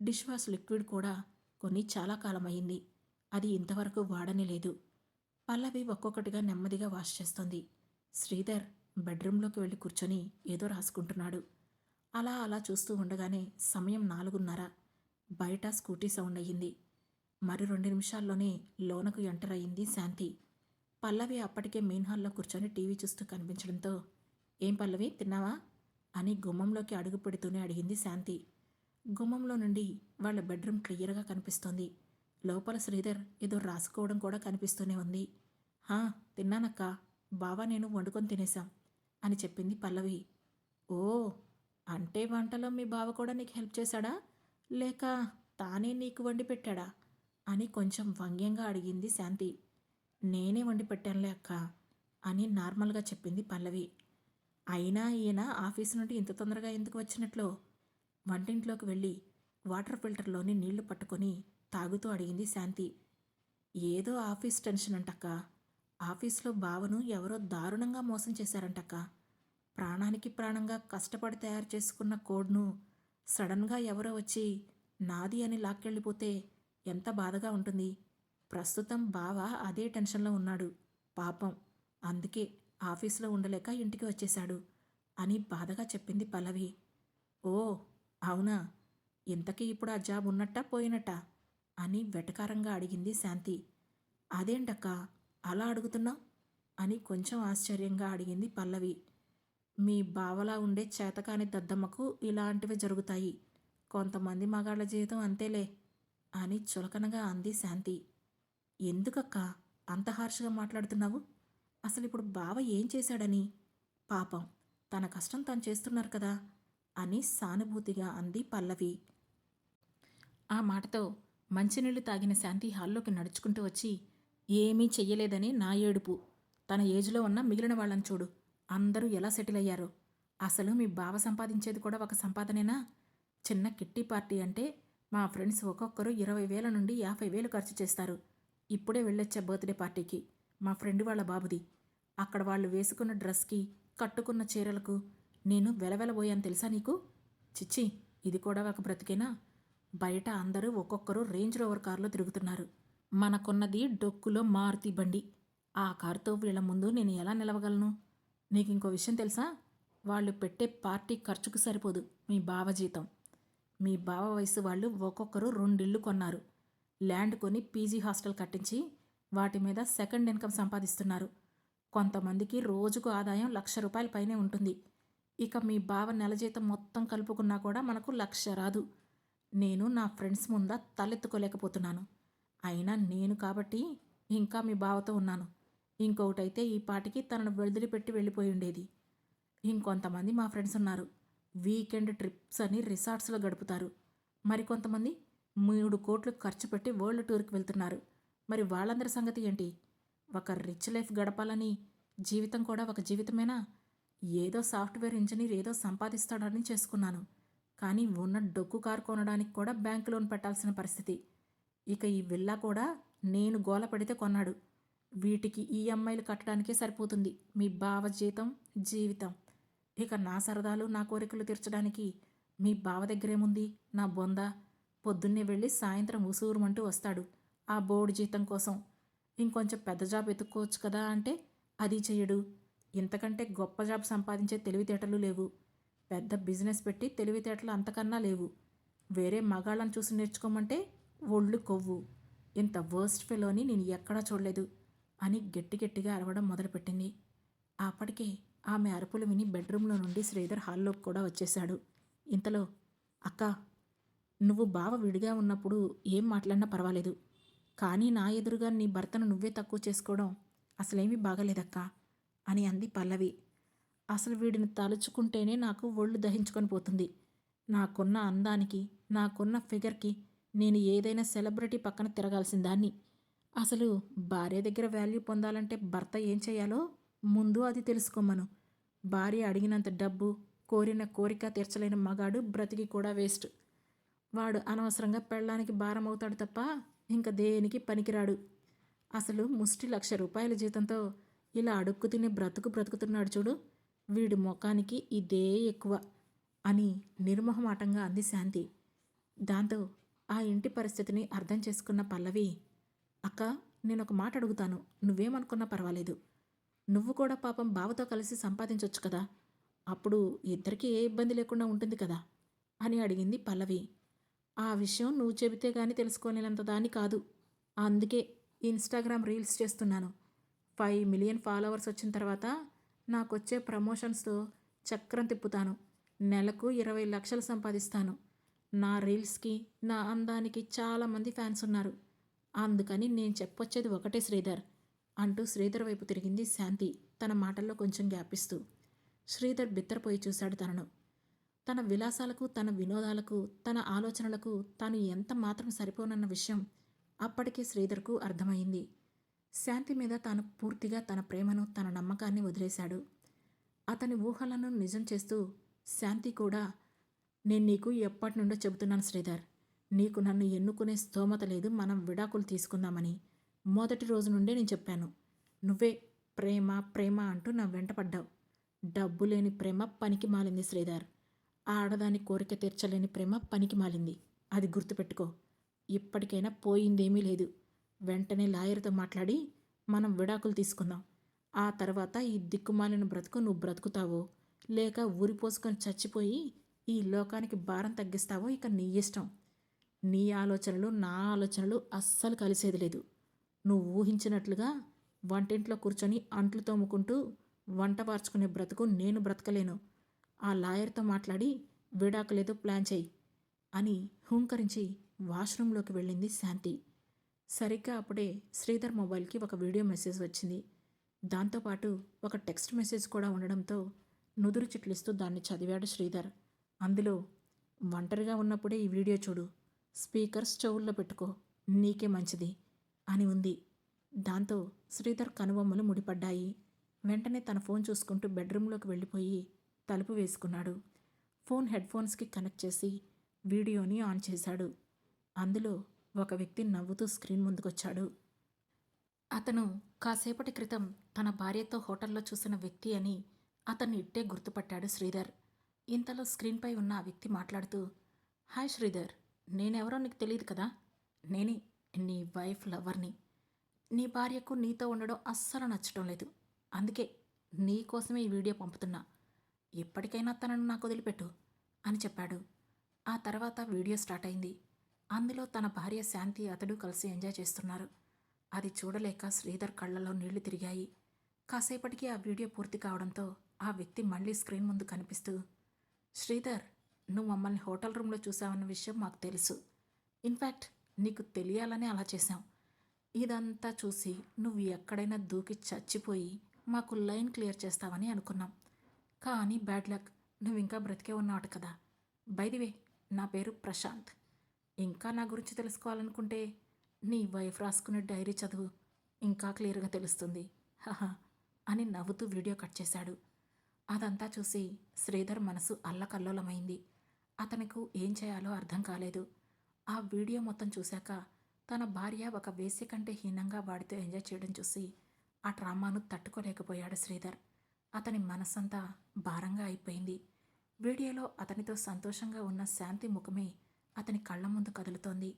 డిష్ వాష్ లిక్విడ్ కూడా కొన్ని చాలా కాలమైంది. అది ఇంతవరకు వాడనే లేదు. పల్లవి ఒక్కొక్కటిగా నెమ్మదిగా వాష్ చేస్తోంది. శ్రీధర్ బెడ్రూంలోకి వెళ్ళి కూర్చొని ఏదో రాసుకుంటున్నాడు. అలా అలా చూస్తూ ఉండగానే సమయం 4:30. బయట స్కూటీ సౌండ్ అయ్యింది. మరి 2 నిమిషాల్లోనే లోనకు ఎంటర్ అయ్యింది శాంతి. పల్లవి అప్పటికే మెయిన్ హాల్లో కూర్చొని టీవీ చూస్తూ కనిపించడంతో, ఏం పల్లవి, తిన్నావా అని గుమ్మంలోకి అడుగు పెడుతూనే అడిగింది శాంతి. గుమ్మంలో నుండి వాళ్ళ బెడ్రూమ్ క్లియర్గా కనిపిస్తోంది. లోపల శ్రీధర్ ఏదో రాసుకోవడం కూడా కనిపిస్తూనే ఉంది. హా, తిన్నానక్కా, బావా నేను వండుకొని తినేశాం అని చెప్పింది పల్లవి. ఓ, అంటే వంటలో మీ బావ కూడా నీకు హెల్ప్ చేశాడా, లేక తానే నీకు వండి పెట్టాడా అని కొంచెం వ్యంగ్యంగా అడిగింది శాంతి. నేనే వండి పెట్టానులే అక్క అని నార్మల్గా చెప్పింది పల్లవి. అయినా ఈయన ఆఫీసు నుండి ఇంత తొందరగా ఎందుకు వచ్చినట్లు వంటింట్లోకి వెళ్ళి వాటర్ ఫిల్టర్లోని నీళ్లు పట్టుకొని తాగుతూ అడిగింది శాంతి. ఏదో ఆఫీస్ టెన్షన్ అంటక్క. ఆఫీస్లో బావను ఎవరో దారుణంగా మోసం చేశారంటక్క. ప్రాణానికి ప్రాణంగా కష్టపడి తయారు చేసుకున్న కోడ్ను సడన్గా ఎవరో వచ్చి నాది అని లాక్కెళ్ళిపోతే ఎంత బాధగా ఉంటుంది. ప్రస్తుతం బావ అదే టెన్షన్లో ఉన్నాడు పాపం. అందుకే ఆఫీసులో ఉండలేక ఇంటికి వచ్చేశాడు అని బాధగా చెప్పింది పల్లవి. ఓ, అవునా, ఇంతకీ ఇప్పుడు ఆ జాబ్ ఉన్నట్టా పోయినట్టా అని వెటకారంగా అడిగింది శాంతి. అదేంటక్క అలా అడుగుతున్నావు అని కొంచెం ఆశ్చర్యంగా అడిగింది పల్లవి. మీ బావలా ఉండే చేతకాని దద్దమ్మకు ఇలాంటివి జరుగుతాయి. కొంతమంది మగాళ్ళ జీవితం అంతేలే అని చులకనగా అంది శాంతి. ఎందుకక్క అంత హార్ష్గా మాట్లాడుతున్నావు? అసలు ఇప్పుడు బావ ఏం చేశాడని? పాపం, తన కష్టం తను చేస్తున్నారు కదా అని సానుభూతిగా అంది పల్లవి. ఆ మాటతో మంచినీళ్లు తాగిన శాంతి హాల్లోకి నడుచుకుంటూ వచ్చి, ఏమీ చెయ్యలేదని నా ఏడుపు. తన ఏజ్లో ఉన్న మిగిలిన వాళ్ళని చూడు, అందరూ ఎలా సెటిల్ అయ్యారో. అసలు మీ బావ సంపాదించేది కూడా ఒక సంపాదనేనా? చిన్న కిట్టి పార్టీ అంటే మా ఫ్రెండ్స్ ఒక్కొక్కరు 20,000 నుండి 50,000 ఖర్చు చేస్తారు. ఇప్పుడే వెళ్ళొచ్చే బర్త్డే పార్టీకి, మా ఫ్రెండ్ వాళ్ళ బాబుది. అక్కడ వాళ్ళు వేసుకున్న డ్రెస్కి, కట్టుకున్న చీరలకు నేను వెలవెలబోయాను తెలుసా నీకు? చిచ్చి, ఇది కూడా ఒక బ్రతికేనా? బయట అందరూ ఒక్కొక్కరు రేంజ్ రోవర్ కారులో తిరుగుతున్నారు. మనకున్నది డొక్కులో మారుతి బండి. ఆ కారుతో వీళ్ళ ముందు నేను ఎలా నిలవగలను? నీకు ఇంకో విషయం తెలుసా? వాళ్ళు పెట్టే పార్టీ ఖర్చుకు సరిపోదు మీ బావ జీతం. మీ బావ వయసు వాళ్ళు ఒక్కొక్కరు 2 ఇళ్ళు కొన్నారు. ల్యాండ్ కొని పీజీ హాస్టల్ కట్టించి వాటి మీద సెకండ్ ఇన్కమ్ సంపాదిస్తున్నారు. కొంతమందికి రోజుకు ఆదాయం ₹1,00,000 పైనే ఉంటుంది. ఇక మీ బావ నెల జీతం మొత్తం కలుపుకున్నా కూడా మనకు 1,00,000 రాదు. నేను నా ఫ్రెండ్స్ ముందా తలెత్తుకోలేకపోతున్నాను. అయినా నేను కాబట్టి ఇంకా మీ బావతో ఉన్నాను. ఇంకొకటైతే ఈ పాటికి తనను వదిలిపెట్టి వెళ్ళిపోయి ఉండేది. ఇంకొంతమంది మా ఫ్రెండ్స్ ఉన్నారు. వీకెండ్ ట్రిప్స్ అని రిసార్ట్స్లో గడుపుతారు. మరికొంతమంది 3 కోట్లు ఖర్చు పెట్టి వరల్డ్ టూర్కి వెళ్తున్నారు. మరి వాళ్ళందరి సంగతి ఏంటి? ఒక రిచ్ లైఫ్ గడపాలని జీవితం కూడా ఒక జీవితమేనా? ఏదో సాఫ్ట్వేర్ ఇంజనీర్ ఏదో సంపాదిస్తాడని చేసుకున్నాను. కానీ ఉన్న డొక్కు కారు కొనడానికి కూడా బ్యాంకు లోన్ పెట్టాల్సిన పరిస్థితి. ఇక ఈ విల్లా కూడా నేను గోల పెడితే కొన్నాడు. వీటికి ఈఎంఐలు కట్టడానికే సరిపోతుంది మీ బావ జీతం, జీవితం. ఇక నా సరదాలు నా కోరికలు తీర్చడానికి మీ బావ దగ్గరేముంది? నా బొంద. పొద్దున్నే వెళ్ళి సాయంత్రం ఉసూరుమంటూ వస్తాడు ఆ బోర్డు జీతం కోసం. ఇంకొంచెం పెద్ద జాబ్ ఎత్తుక్కోవచ్చు కదా అంటే అది చెయ్యడు. ఇంతకంటే గొప్ప జాబ్ సంపాదించే తెలివితేటలు లేవు. పెద్ద బిజినెస్ పెట్టి తెలివితేటలు అంతకన్నా లేవు. వేరే మగాళ్ళని చూసి నేర్చుకోమంటే ఒళ్ళు కొవ్వు. ఇంత వర్స్ట్ ఫెలోని నేను ఎక్కడా చూడలేదు అని గట్టిగా అరవడం మొదలుపెట్టింది. అప్పటికే ఆమె అరుపులు విని బెడ్రూమ్లో నుండి శ్రీధర్ హాల్లోకి కూడా వచ్చేశాడు. ఇంతలో, అక్కా, నువ్వు బావ విడిగా ఉన్నప్పుడు ఏం మాట్లాడినా పర్వాలేదు. కానీ నా ఎదురుగా నీ భర్తను నువ్వే తక్కువ చేసుకోవడం అసలేమీ బాగలేదక్కా అని అంది పల్లవి. అసలు వీడిని తలుచుకుంటేనే నాకు ఒళ్ళు దహించుకొని పోతుంది. నాకున్న అందానికి, నాకున్న ఫిగర్కి నేను ఏదైనా సెలబ్రిటీ పక్కన తిరగాల్సిన దాన్ని. అసలు భార్య దగ్గర వాల్యూ పొందాలంటే భర్త ఏం చేయాలో ముందు అది తెలుసుకోమను. భార్య అడిగినంత డబ్బు, కోరిన కోరిక తీర్చలేని మగాడు బ్రతికి కూడా వేస్ట్. వాడు అనవసరంగా పెళ్ళానికి భారం అవుతాడు తప్ప ఇంక దేనికి పనికిరాడు. అసలు ముష్టి ₹1,00,000 జీతంతో ఇలా అడుక్కు తినే బ్రతుకుతున్నాడు చూడు. వీడి ముఖానికి ఇదే ఎక్కువ అని నిర్మోహమాటంగా అంది శాంతి. దాంతో ఆ ఇంటి పరిస్థితిని అర్థం చేసుకున్న పల్లవి, అక్క, నేనొక మాట అడుగుతాను, నువ్వేమనుకున్నా పర్వాలేదు. నువ్వు కూడా పాపం బావతో కలిసి సంపాదించొచ్చు కదా. అప్పుడు ఇద్దరికీ ఏ ఇబ్బంది లేకుండా ఉంటుంది కదా అని అడిగింది పల్లవి. ఆ విషయం నువ్వు చెబితే గానీ తెలుసుకోలేనంత దాన్ని కాదు. అందుకే ఇన్స్టాగ్రామ్ రీల్స్ చేస్తున్నాను. 5 మిలియన్ ఫాలోవర్స్ వచ్చిన తర్వాత నాకొచ్చే ప్రమోషన్స్తో చక్రం తిప్పుతాను. నెలకు 20 లక్షలు సంపాదిస్తాను. నా రీల్స్కి, నా అందానికి చాలామంది ఫ్యాన్స్ ఉన్నారు. అందుకని నేను చెప్పొచ్చేది ఒకటే శ్రీధర్ అంటూ శ్రీధర్ వైపు తిరిగింది శాంతి తన మాటల్లో కొంచెం గ్యాపిస్తూ. శ్రీధర్ బిత్తరపోయి చూశాడు తనను. తన విలాసాలకు, తన వినోదాలకు, తన ఆలోచనలకు తాను ఎంత మాత్రం సరిపోనన్న విషయం అప్పటికే శ్రీధర్కు అర్థమైంది. శాంతి మీద తాను పూర్తిగా తన ప్రేమను, తన నమ్మకాన్ని వదిలేశాడు. అతని ఊహలను నిజం చేస్తూ శాంతి కూడా, నేను నీకు ఎప్పటి నుండో చెబుతున్నాను శ్రీధర్, నీకు నన్ను ఎన్నుకునే స్తోమత లేదు, మనం విడాకులు తీసుకుందామని మొదటి రోజు నుండే నేను చెప్పాను. నువ్వే ప్రేమ ప్రేమ అంటూ నా వెంట పడ్డావు. డబ్బు లేని ప్రేమ పనికి మాలింది శ్రీధర్. ఆడదాని కోరిక తీర్చలేని ప్రేమ పనికి మాలింది. అది గుర్తుపెట్టుకో. ఇప్పటికైనా పోయిందేమీ లేదు. వెంటనే లాయర్తో మాట్లాడి మనం విడాకులు తీసుకుందాం. ఆ తర్వాత ఈ దిక్కుమాలిన బ్రతుకు నువ్వు బ్రతుకుతావో, లేక ఊరిపోసుకొని చచ్చిపోయి ఈ లోకానికి భారం తగ్గిస్తావో ఇక నీ ఇష్టం. నీ ఆలోచనలు నా ఆలోచనలు అస్సలు కలిసేది లేదు. నువ్వు ఊహించినట్లుగా వంటింట్లో కూర్చొని అంట్లు తోముకుంటూ వంట వార్చుకునే బ్రతుకు నేను బ్రతకలేను. ఆ లాయర్తో మాట్లాడి విడాకులేదో ప్లాన్ చేయి అని హూంకరించి వాష్రూంలోకి వెళ్ళింది శాంతి. సరిగ్గా అప్పుడే శ్రీధర్ మొబైల్కి ఒక వీడియో మెసేజ్ వచ్చింది. దాంతోపాటు ఒక టెక్స్ట్ మెసేజ్ కూడా ఉండడంతో నుదురు చిట్లిస్తూ దాన్ని చదివాడు శ్రీధర్. అందులో, ఒంటరిగా ఉన్నప్పుడే ఈ వీడియో చూడు, స్పీకర్స్ చెవుల్లో పెట్టుకో, నీకే మంచిది అని ఉంది. దాంతో శ్రీధర్ కనుబొమ్మలు ముడిపడ్డాయి. వెంటనే తన ఫోన్ చూసుకుంటూ బెడ్రూమ్లోకి వెళ్ళిపోయి తలుపు వేసుకున్నాడు. ఫోన్ హెడ్ఫోన్స్కి కనెక్ట్ చేసి వీడియోని ఆన్ చేశాడు. అందులో ఒక వ్యక్తి నవ్వుతూ స్క్రీన్ ముందుకొచ్చాడు. అతను కాసేపటి క్రితం తన భార్యతో హోటల్లో చూసిన వ్యక్తి అని అతన్ని ఇట్టే గుర్తుపట్టాడు శ్రీధర్. ఇంతలో స్క్రీన్పై ఉన్న ఆ వ్యక్తి మాట్లాడుతూ, హాయ్ శ్రీధర్, నేనెవరో నీకు తెలియదు కదా. నేనే నీ వైఫ్ లవర్ని. నీ భార్యకు నీతో ఉండడం అస్సలు నచ్చటం లేదు. అందుకే నీ కోసమే ఈ వీడియో పంపుతున్నా. ఎప్పటికైనా తనను నాకు వదిలిపెట్టు అని చెప్పాడు. ఆ తర్వాత వీడియో స్టార్ట్ అయింది. అందులో తన భార్య శాంతి అతడు కలిసి ఎంజాయ్ చేస్తున్నారు. అది చూడలేక శ్రీధర్ కళ్ళలో నీళ్లు తిరిగాయి. కాసేపటికి ఆ వీడియో పూర్తి కావడంతో ఆ వ్యక్తి మళ్ళీ స్క్రీన్ ముందు కనిపిస్తూ, శ్రీధర్, నువ్వు మమ్మల్ని హోటల్ రూమ్లో చూసావన్న విషయం మాకు తెలుసు. ఇన్ఫ్యాక్ట్ నీకు తెలియాలని అలా చేశాం. ఇదంతా చూసి నువ్వు ఎక్కడైనా దూకి చచ్చిపోయి మాకు లైన్ క్లియర్ చేస్తావని అనుకున్నాం. కానీ బ్యాడ్ లక్, నువ్వు ఇంకా బ్రతికే ఉన్నావు కదా. బై ది వే, నా పేరు ప్రశాంత్. ఇంకా నా గురించి తెలుసుకోవాలనుకుంటే నీ వైఫ్ రాసుకునే డైరీ చదువు, ఇంకా క్లియర్గా తెలుస్తుంది. హహ అని నవ్వుతూ వీడియో కట్ చేశాడు. అదంతా చూసి శ్రీధర్ మనసు అల్లకల్లోలమైంది. అతనికి ఏం చేయాలో అర్థం కాలేదు. ఆ వీడియో మొత్తం చూశాక తన భార్య ఒక వేశ్య కంటే హీనంగా వాడితో ఎంజాయ్ చేయడం చూసి ఆ ట్రామాను తట్టుకోలేకపోయాడు శ్రీధర్. అతని మనస్సంతా భారంగా అయిపోయింది. వీడియోలో అతనితో సంతోషంగా ఉన్న శాంతి ముఖమే అతని కళ్ళ ముందు కదులుతోంది.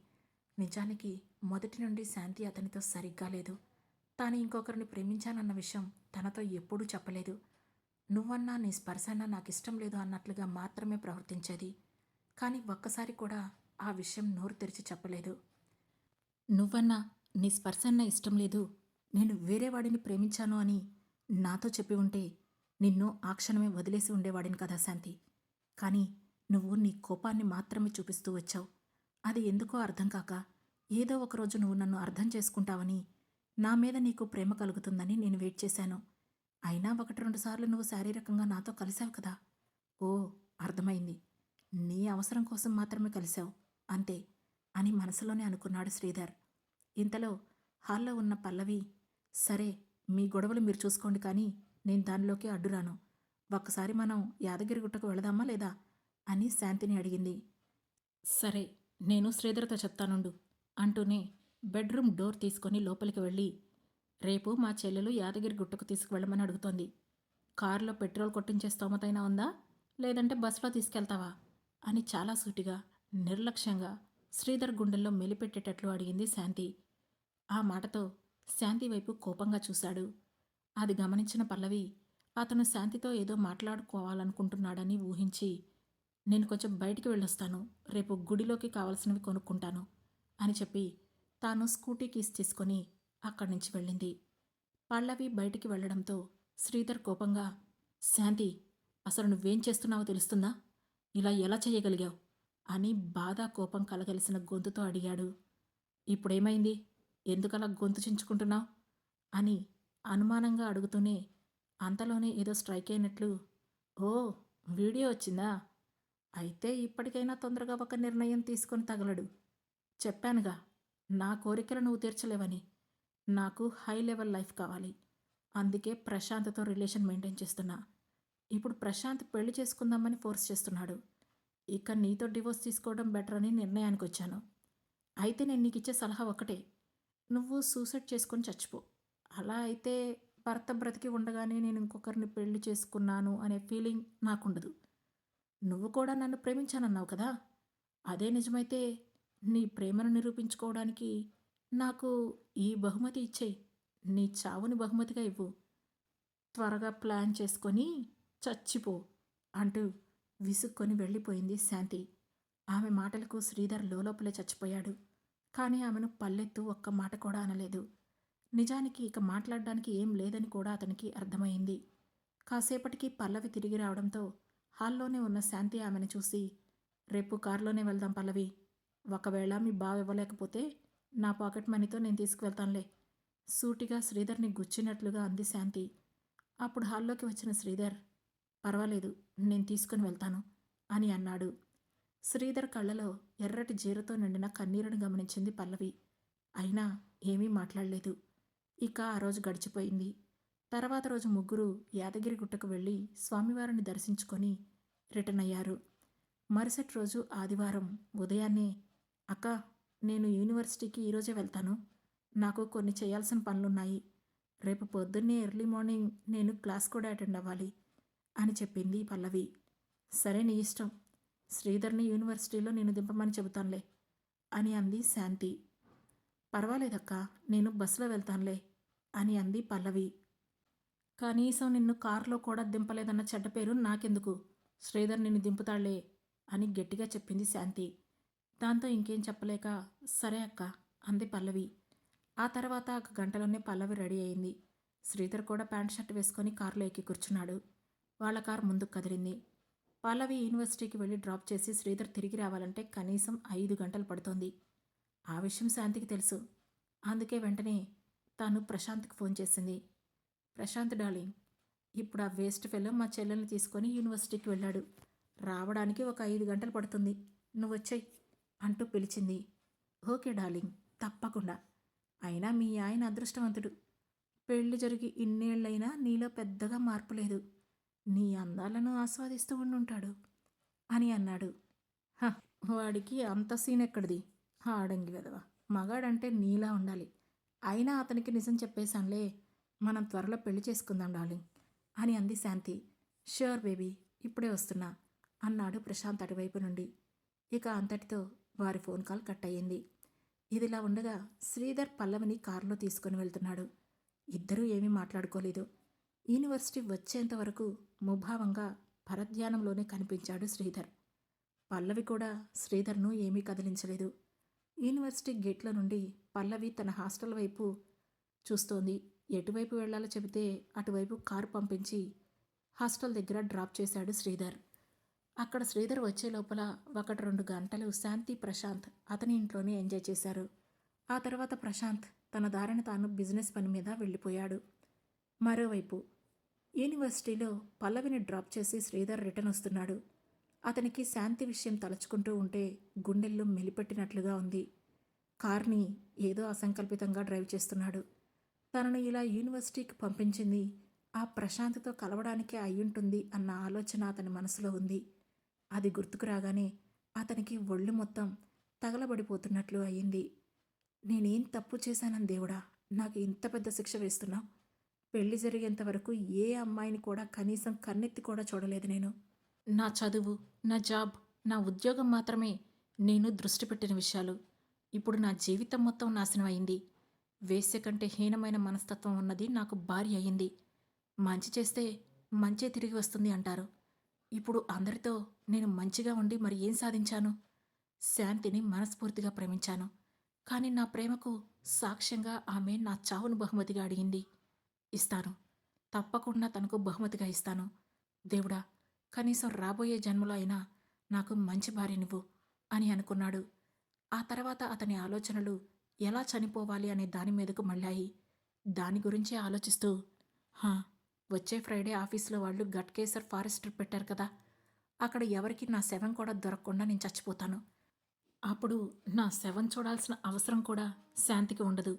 నిజానికి మొదటి నుండి శాంతి అతనితో సరిగ్గా లేదు. తాను ఇంకొకరిని ప్రేమించానన్న విషయం తనతో ఎప్పుడూ చెప్పలేదు. నువ్వన్నా నీ స్పర్శన్నా నాకిష్టం లేదు అన్నట్లుగా మాత్రమే ప్రవర్తించేది. కానీ ఒక్కసారి కూడా ఆ విషయం నోరు తెరిచి చెప్పలేదు. నువ్వన్నా నీ స్పర్శన్నా ఇష్టం లేదు, నేను వేరే వాడిని ప్రేమించాను అని నాతో చెప్పి ఉంటే నిన్ను ఆ క్షణమే వదిలేసి ఉండేవాడిని కదా శాంతి. కానీ నువ్వు నీ కోపాన్ని మాత్రమే చూపిస్తూ వచ్చావు. అది ఎందుకో అర్థం కాక ఏదో ఒకరోజు నువ్వు నన్ను అర్థం చేసుకుంటావని, నా మీద నీకు ప్రేమ కలుగుతుందని నేను వెయిట్ చేశాను. అయినా 1-2 సార్లు నువ్వు శారీరకంగా నాతో కలిశావు కదా. ఓ, అర్థమైంది. నీ అవసరం కోసం మాత్రమే కలిశావు అంతే అని మనసులోనే అనుకున్నాడు శ్రీధర్. ఇంతలో హాల్లో ఉన్న పల్లవి, సరే మీ గొడవలు మీరు చూసుకోండి, కానీ నేను దానిలోకి అడ్డురాను. ఒక్కసారి మనం యాదగిరిగుట్టకు వెళదామా లేదా అని శాంతిని అడిగింది. సరే, నేను శ్రీధర్తో చెప్తానుండు అంటూనే బెడ్రూమ్ డోర్ తీసుకొని లోపలికి వెళ్ళి, రేపు మా చెల్లెలు యాదగిరి గుట్టకు తీసుకువెళ్ళమని అడుగుతోంది. కారులో పెట్రోల్ కొట్టించే స్తోమతైనా ఉందా, లేదంటే బస్సులో తీసుకెళ్తావా అని చాలా సూటిగా, నిర్లక్ష్యంగా శ్రీధర్ గుండెల్లో మెలిపెట్టేటట్లు అడిగింది శాంతి. ఆ మాటతో శాంతి వైపు కోపంగా చూశాడు. అది గమనించిన పల్లవి అతను శాంతితో ఏదో మాట్లాడుకోవాలనుకుంటున్నాడని ఊహించి, నేను కొంచెం బయటికి వెళ్ళొస్తాను, రేపు గుడిలోకి కావలసినవి కొనుక్కుంటాను అని చెప్పి తాను స్కూటీ కీస్ తీసుకొని అక్కడి నుంచి వెళ్ళింది. పల్లవి బయటికి వెళ్లడంతో శ్రీధర్ కోపంగా, శాంతి, అసలు నువ్వేం చేస్తున్నావో తెలుస్తుందా? ఇలా ఎలా చేయగలిగావు అని బాధ కోపం కలగలిసిన గొంతుతో అడిగాడు. ఇప్పుడేమైంది? ఎందుకలా గొంతు చించుకుంటున్నావు అని అనుమానంగా అడుగుతూనే అంతలోనే ఏదో స్ట్రైక్ అయినట్లు, ఓ, వీడియో వచ్చిందా? అయితే ఇప్పటికైనా తొందరగా ఒక నిర్ణయం తీసుకొని తగలడు. చెప్పానుగా, నా కోరికలు నువ్వు తీర్చలేవని. నాకు హై లెవెల్ లైఫ్ కావాలి. అందుకే ప్రశాంత్తో రిలేషన్ మెయింటైన్ చేస్తున్నా. ఇప్పుడు ప్రశాంత్ పెళ్లి చేసుకుందామని ఫోర్స్ చేస్తున్నాడు. ఇక నీతో డివోర్స్ తీసుకోవడం బెటర్ అని నిర్ణయానికి వచ్చాను. అయితే నేను నీకు ఇచ్చే సలహా ఒకటే, నువ్వు సూసైడ్ చేసుకొని చచ్చిపో. అలా అయితే భర్త బ్రతికి ఉండగానే నేను ఇంకొకరిని పెళ్లి చేసుకున్నాను అనే ఫీలింగ్ నాకుండదు. నువ్వు కూడా నన్ను ప్రేమించానన్నావు కదా. అదే నిజమైతే నీ ప్రేమను నిరూపించుకోవడానికి నాకు ఈ బహుమతి ఇచ్చేయి. నీ చావుని బహుమతిగా ఇవ్వు. త్వరగా ప్లాన్ చేసుకొని చచ్చిపో అంటూ విసుక్కొని వెళ్ళిపోయింది శాంతి. ఆమె మాటలకు శ్రీధర్ లోపలే చచ్చిపోయాడు. కానీ ఆమెను పల్లెత్తు ఒక్క మాట కూడా అనలేదు. నిజానికి ఇక మాట్లాడడానికి ఏం లేదని కూడా అతనికి అర్థమైంది. కాసేపటికి పల్లవి తిరిగి రావడంతో హాల్లోనే ఉన్న శాంతి ఆమెను చూసి, రేపు కారులోనే వెళ్దాం పల్లవి. ఒకవేళ మీ బావ ఇవ్వలేకపోతే నా పాకెట్ మనీతో నేను తీసుకువెళ్తానులే సూటిగా శ్రీధర్ని గుచ్చినట్లుగా అంది శాంతి. అప్పుడు హాల్లోకి వచ్చిన శ్రీధర్, పర్వాలేదు, నేను తీసుకుని వెళ్తాను అని అన్నాడు. శ్రీధర్ కళ్ళలో ఎర్రటి జీరతో నిండిన కన్నీరును గమనించింది పల్లవి. అయినా ఏమీ మాట్లాడలేదు. ఇక ఆ రోజు గడిచిపోయింది. తర్వాత రోజు ముగ్గురు యాదగిరిగుట్టకు వెళ్ళి స్వామివారిని దర్శించుకొని రిటర్న్ అయ్యారు. మరుసటి రోజు ఆదివారం ఉదయాన్నే, అక్క, నేను యూనివర్సిటీకి ఈరోజే వెళ్తాను. నాకు కొన్ని చేయాల్సిన పనులున్నాయి. రేపు పొద్దున్నే ఎర్లీ మార్నింగ్ నేను క్లాస్ కూడా అటెండ్ అవ్వాలి అని చెప్పింది పల్లవి. సరే, నీ ఇష్టం. శ్రీధర్ని యూనివర్సిటీలో నేను దింపమని చెబుతానులే అని అంది శాంతి. పర్వాలేదక్క, నేను బస్సులో వెళ్తానులే అని అంది పల్లవి. కనీసం నిన్ను కారులో కూడా దింపలేదన్న చెడ్డ పేరు నాకెందుకు? శ్రీధర్ నిన్ను దింపుతాళ్లే అని గట్టిగా చెప్పింది శాంతి. దాంతో ఇంకేం చెప్పలేక సరే అక్క అంది పల్లవి. ఆ తర్వాత ఒక గంటలోనే పల్లవి రెడీ అయింది. శ్రీధర్ కూడా ప్యాంట్ షర్ట్ వేసుకొని కారులో ఎక్కి కూర్చున్నాడు. వాళ్ళ కారు ముందుకు కదిలింది. పల్లవి యూనివర్సిటీకి వెళ్ళి డ్రాప్ చేసి శ్రీధర్ తిరిగి రావాలంటే కనీసం 5 గంటలు పడుతోంది. ఆ విషయం శాంతికి తెలుసు. అందుకే వెంటనే తాను ప్రశాంత్కి ఫోన్ చేసింది. ప్రశాంత్ డార్లింగ్, ఇప్పుడు ఆ వేస్ట్ ఫెలో మా చెల్లెల్ని తీసుకొని యూనివర్సిటీకి వెళ్ళాడు. రావడానికి ఒక 5 గంటలు పడుతుంది. నువ్వొచ్చేయ్ అంటూ పిలిచింది. ఓకే డార్లింగ్, తప్పకుండా. అయినా మీ ఆయన అదృష్టవంతుడు. పెళ్లి జరిగి ఇన్నేళ్లైనా నీలో పెద్దగా మార్పు లేదు. నీ అందాలను ఆస్వాదిస్తూ ఉండుంటాడు అని అన్నాడు. హ, వాడికి అంత సీన్ ఎక్కడిది? ఆడంగి వెదవ. మగాడంటే నీలా ఉండాలి. అయినా అతనికి నిజం చెప్పేశానులే. మనం త్వరలో పెళ్లి చేసుకుందాం డార్లింగ్ అని అంది శాంతి. ష్యూర్ బేబీ, ఇప్పుడే వస్తున్నా అన్నాడు ప్రశాంత్ అటువైపు నుండి. ఇక అంతటితో వారి ఫోన్ కాల్ కట్ అయ్యింది. ఇదిలా ఉండగా శ్రీధర్ పల్లవిని కారులో తీసుకుని వెళ్తున్నాడు. ఇద్దరూ ఏమీ మాట్లాడుకోలేదు. యూనివర్సిటీ వచ్చేంత వరకు ముభావంగా పరధ్యానంలోనే కనిపించాడు శ్రీధర్. పల్లవి కూడా శ్రీధర్ను ఏమీ కదిలించలేదు. యూనివర్సిటీ గేట్ల నుండి పల్లవి తన హాస్టల్ వైపు చూస్తోంది. ఎటువైపు వెళ్లాలో చెబితే అటువైపు కారు పంపించి హాస్టల్ దగ్గర డ్రాప్ చేశాడు శ్రీధర్. అక్కడ శ్రీధర్ వచ్చే లోపల 1-2 గంటలు శాంతి, ప్రశాంత్ అతని ఇంట్లోనే ఎంజాయ్ చేశారు. ఆ తర్వాత ప్రశాంత్ తన దారిన తాను బిజినెస్ పని మీద వెళ్ళిపోయాడు. మరోవైపు యూనివర్సిటీలో పల్లవిని డ్రాప్ చేసి శ్రీధర్ రిటర్న్ వస్తున్నాడు. అతనికి శాంతి విషయం తలుచుకుంటూ ఉంటే గుండెల్లో మెలిపెట్టినట్లుగా ఉంది. కార్ని ఏదో అసంకల్పితంగా డ్రైవ్ చేస్తున్నాడు. తనను ఇలా యూనివర్సిటీకి పంపించింది ఆ ప్రశాంత్తో కలవడానికే అయ్యుంటుంది అన్న ఆలోచన అతని మనసులో ఉంది. అది గుర్తుకు రాగానే అతనికి ఒళ్ళు మొత్తం తగలబడిపోతున్నట్లు అయ్యింది. నేనేం తప్పు చేశానని దేవుడా, నాకు ఇంత పెద్ద శిక్ష వేస్తున్నావు? పెళ్లి జరిగేంత వరకు ఏ అమ్మాయిని కూడా కనీసం కన్నెత్తి కూడా చూడలేదు నేను. నా చదువు, నా జాబ్, నా ఉద్యోగం మాత్రమే నేను దృష్టి పెట్టిన విషయాలు. ఇప్పుడు నా జీవితం మొత్తం నాశనం అయింది. వేశ్య కంటే హీనమైన మనస్తత్వం ఉన్నది నాకు భార్య అయింది. మంచి చేస్తే మంచే తిరిగి వస్తుంది అంటారు. ఇప్పుడు అందరితో నేను మంచిగా ఉండి మరి ఏం సాధించాను? శాంతిని మనస్ఫూర్తిగా ప్రేమించాను. కానీ నా ప్రేమకు సాక్ష్యంగా ఆమె నా చావును బహుమతిగా అడిగింది. ఇస్తాను, తప్పకుండా తనకు బహుమతిగా ఇస్తాను. దేవుడా, కనీసం రాబోయే జన్మలో అయినా నాకు మంచి భార్యనివ్వు అని అనుకున్నాడు. ఆ తర్వాత అతని ఆలోచనలు ఎలా చనిపోవాలి అనే దాని మీదకు మళ్ళాయి. దాని గురించే ఆలోచిస్తూ, హా, వచ్చే ఫ్రైడే ఆఫీస్లో వాళ్ళు గట్కేసర్ ఫారెస్ట్ ట్రిప్ పెట్టారు కదా, అక్కడ ఎవరికి నా శవం కూడా దొరకకుండా నేను చచ్చిపోతాను. అప్పుడు నా శవం చూడాల్సిన అవసరం కూడా శాంతికి ఉండదు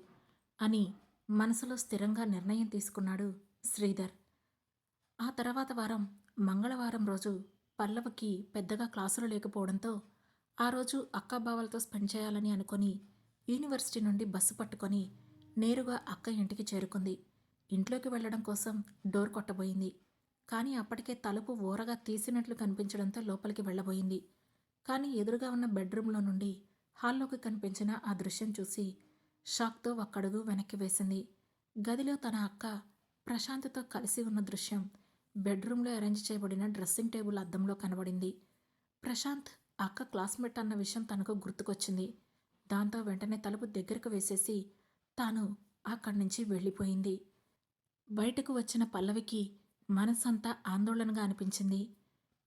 అని మనసులో స్థిరంగా నిర్ణయం తీసుకున్నాడు శ్రీధర్. ఆ తర్వాత వారం మంగళవారం రోజు పల్లవికి పెద్దగా క్లాసులు లేకపోవడంతో ఆ రోజు అక్కాబావలతో స్పెండ్ చేయాలని అనుకొని యూనివర్సిటీ నుండి బస్సు పట్టుకొని నేరుగా అక్క ఇంటికి చేరుకుంది. ఇంట్లోకి వెళ్ళడం కోసం డోర్ కొట్టబోయింది. కానీ అప్పటికే తలుపు ఊరగా తీసినట్లు కనిపించడంతో లోపలికి వెళ్ళబోయింది. కానీ ఎదురుగా ఉన్న బెడ్రూమ్లో నుండి హాల్లోకి కనిపించిన ఆ దృశ్యం చూసి షాక్తో ఒక్కడుగు వెనక్కి వేసింది. గదిలో తన అక్క ప్రశాంత్తో కలిసి ఉన్న దృశ్యం బెడ్రూమ్లో అరేంజ్ చేయబడిన డ్రెస్సింగ్ టేబుల్ అద్దంలో కనబడింది. ప్రశాంత్ అక్క క్లాస్మేట్ అన్న విషయం తనకు గుర్తుకొచ్చింది. దాంతో వెంటనే తలుపు దగ్గరకు వేసేసి తాను అక్కడి నుంచి వెళ్ళిపోయింది. బయటకు వచ్చిన పల్లవికి మనసంతా ఆందోళనగా అనిపించింది.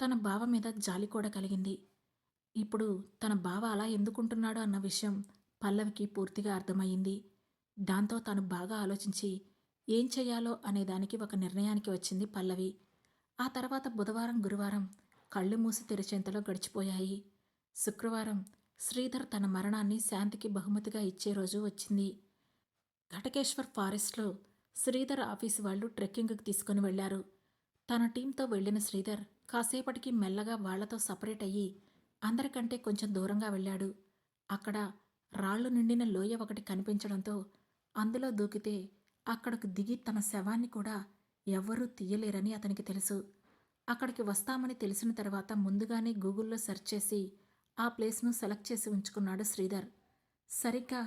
తన బావ మీద జాలి కూడా కలిగింది. ఇప్పుడు తన బావ అలా ఎందుకుంటున్నాడో అన్న విషయం పల్లవికి పూర్తిగా అర్థమయ్యింది. దాంతో తను బాగా ఆలోచించి ఏం చెయ్యాలో అనేదానికి ఒక నిర్ణయానికి వచ్చింది పల్లవి. ఆ తర్వాత బుధవారం, గురువారం కళ్ళు మూసి తెరిచేంతలో గడిచిపోయాయి. శుక్రవారం శ్రీధర్ తన మరణాన్ని శాంతికి బహుమతిగా ఇచ్చే రోజు వచ్చింది. ఘటకేశ్వర్ ఫారెస్ట్లో శ్రీధర్ ఆఫీసు వాళ్ళు ట్రెక్కింగ్కి తీసుకుని వెళ్లారు. తన టీంతో వెళ్లిన శ్రీధర్ కాసేపటికి మెల్లగా వాళ్లతో సపరేట్ అయ్యి అందరికంటే కొంచెం దూరంగా వెళ్ళాడు. అక్కడ రాళ్లు నిండిన లోయ ఒకటి కనిపించడంతో అందులో దూకితే అక్కడకు దిగి తన శవాన్ని కూడా ఎవ్వరూ తీయలేరని అతనికి తెలుసు. అక్కడికి వస్తామని తెలిసిన తర్వాత ముందుగానే గూగుల్లో సెర్చ్ చేసి ఆ ప్లేస్ను సెలెక్ట్ చేసి ఉంచుకున్నాడు శ్రీధర్. సరిగ్గా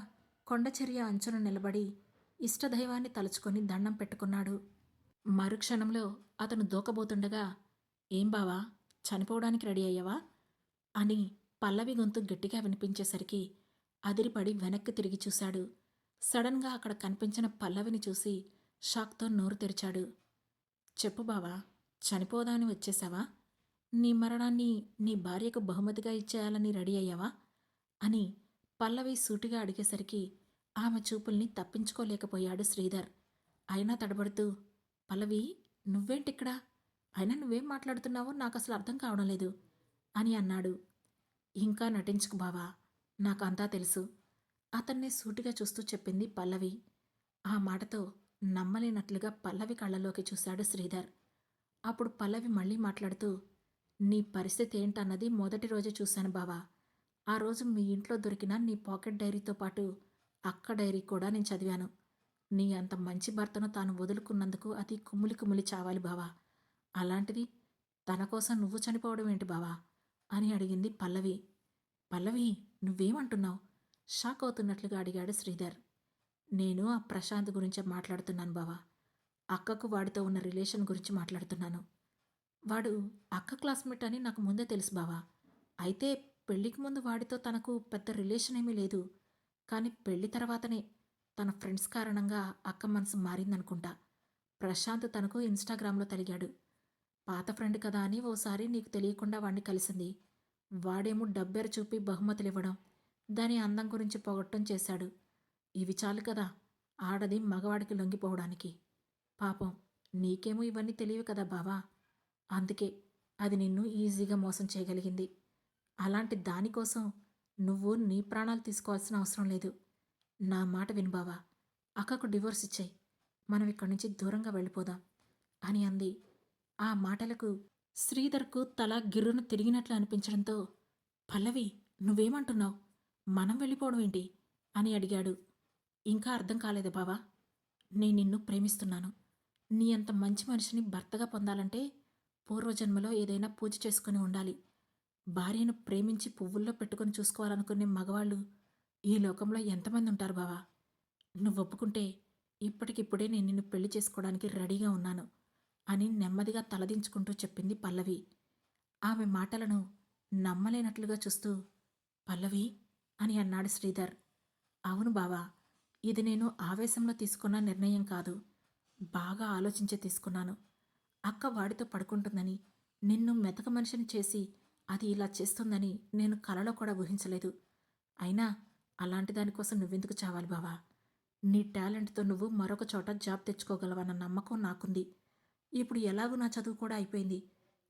కొండచర్య అంచున నిలబడి ఇష్టదైవాన్ని తలుచుకొని దండం పెట్టుకున్నాడు. మరుక్షణంలో అతను దూకబోతుండగా, ఏం బావా, చనిపోవడానికి రెడీ అయ్యావా అని పల్లవి గొంతు గట్టిగా వినిపించేసరికి అదిరిపడి వెనక్కి తిరిగి చూశాడు. సడన్గా అక్కడ కనిపించిన పల్లవిని చూసి షాక్తో నోరు తెరిచాడు. చెప్పు బావా, చనిపోదాని వచ్చేశావా? నీ మరణాన్ని నీ భార్యకు బహుమతిగా ఇచ్చేయాలని రెడీ అయ్యావా? అని పల్లవి సూటిగా అడిగేసరికి ఆమె చూపుల్ని తప్పించుకోలేకపోయాడు శ్రీధర్. అయినా తడబడుతూ, పల్లవి, నువ్వేంటిక్కడా? అయినా నువ్వేం మాట్లాడుతున్నావో నాకసలు అర్థం కావడం లేదు అని అన్నాడు. ఇంకా నటించుకు బావా, నాకంతా తెలుసు అతన్నే సూటిగా చూస్తూ చెప్పింది పల్లవి. ఆ మాటతో నమ్మలేనట్లుగా పల్లవి కళ్ళలోకి చూశాడు శ్రీధర్. అప్పుడు పల్లవి మళ్ళీ మాట్లాడుతూ, నీ పరిస్థితి ఏంటన్నది మొదటి రోజే చూశాను బావా. ఆ రోజు మీ ఇంట్లో దొరికిన నీ పాకెట్ డైరీతో పాటు అక్క డైరీ కూడా నేను చదివాను. నీ అంత మంచి భర్తను తాను వదులుకున్నందుకు అది కుమిలి కుమిలి చావాలి బావా. అలాంటిది తన కోసం నువ్వు చనిపోవడం ఏంటి బావా అని అడిగింది పల్లవి. పల్లవి, నువ్వేమంటున్నావు? షాక్ అవుతున్నట్లుగా అడిగాడు శ్రీధర్. నేను ఆ ప్రశాంత్ గురించే మాట్లాడుతున్నాను బావా. అక్కకు వాడితో ఉన్న రిలేషన్ గురించి మాట్లాడుతున్నాను. వాడు అక్క క్లాస్మేట్ అని నాకు ముందే తెలుసు బావా. అయితే పెళ్లికి ముందు వాడితో తనకు పెద్ద రిలేషన్ ఏమీ లేదు. కానీ పెళ్లి తర్వాతనే తన ఫ్రెండ్స్ కారణంగా అక్క మనసు మారిందనుకుంటా. ప్రశాంత్ తనకు ఇన్స్టాగ్రామ్లో తలిగాడు. పాత ఫ్రెండ్ కదా అని ఓసారి నీకు తెలియకుండా వాణ్ణి కలిసింది. వాడేమో డబ్బెర చూపి బహుమతులివ్వడం, దాని అందం గురించి పొగట్టం చేశాడు. ఇవి చాలు కదా ఆడది మగవాడికి లొంగిపోవడానికి. పాపం నీకేమో ఇవన్నీ తెలియవు కదా బావా. అందుకే అది నిన్ను ఈజీగా మోసం చేయగలిగింది. అలాంటి దానికోసం నువ్వు నీ ప్రాణాలు తీసుకోవాల్సిన అవసరం లేదు. నా మాట విను బావా. అక్కకు డివోర్స్ ఇచ్చేయి. మనం ఇక్కడి నుంచి దూరంగా వెళ్ళిపోదాం అని అంది. ఆ మాటలకు శ్రీధర్కు తల గిర్రున తిరిగినట్లు అనిపించడంతో, పల్లవి, నువ్వేమంటున్నావు? మనం వెళ్ళిపోవడం ఏంటి అని అడిగాడు. ఇంకా అర్థం కాలేదు బావా. నేను నిన్ను ప్రేమిస్తున్నాను. నీ అంత మంచి మనిషిని భర్తగా పొందాలంటే పూర్వజన్మలో ఏదైనా పూజ చేసుకుని ఉండాలి. భార్యను ప్రేమించి పువ్వుల్లో పెట్టుకుని చూసుకోవాలనుకునే మగవాళ్ళు ఈ లోకంలో ఎంతమంది ఉంటారు బావా. నువ్వు ఒప్పుకుంటే ఇప్పటికిప్పుడే నేను నిన్ను పెళ్లి చేసుకోవడానికి రెడీగా ఉన్నాను అని నెమ్మదిగా తలదించుకుంటూ చెప్పింది పల్లవి. ఆమె మాటలను నమ్మలేనట్లుగా చూస్తూ, పల్లవి అని అన్నాడు శ్రీధర్. అవును బావా, ఇది నేను ఆవేశంలో తీసుకున్న నిర్ణయం కాదు. బాగా ఆలోచించే తీసుకున్నాను. అక్క వాడితో పడుకుంటుందని, నిన్ను మెతక మనిషిని చేసి అది ఇలా చేస్తుందని నేను కలలో కూడా ఊహించలేదు. అయినా అలాంటి దానికోసం నువ్వెందుకు చావాలి బావా? నీ టాలెంట్తో నువ్వు మరొక చోట జాబ్ తెచ్చుకోగలవన్న నమ్మకం నాకుంది. ఇప్పుడు ఎలాగూ నా చదువు కూడా అయిపోయింది.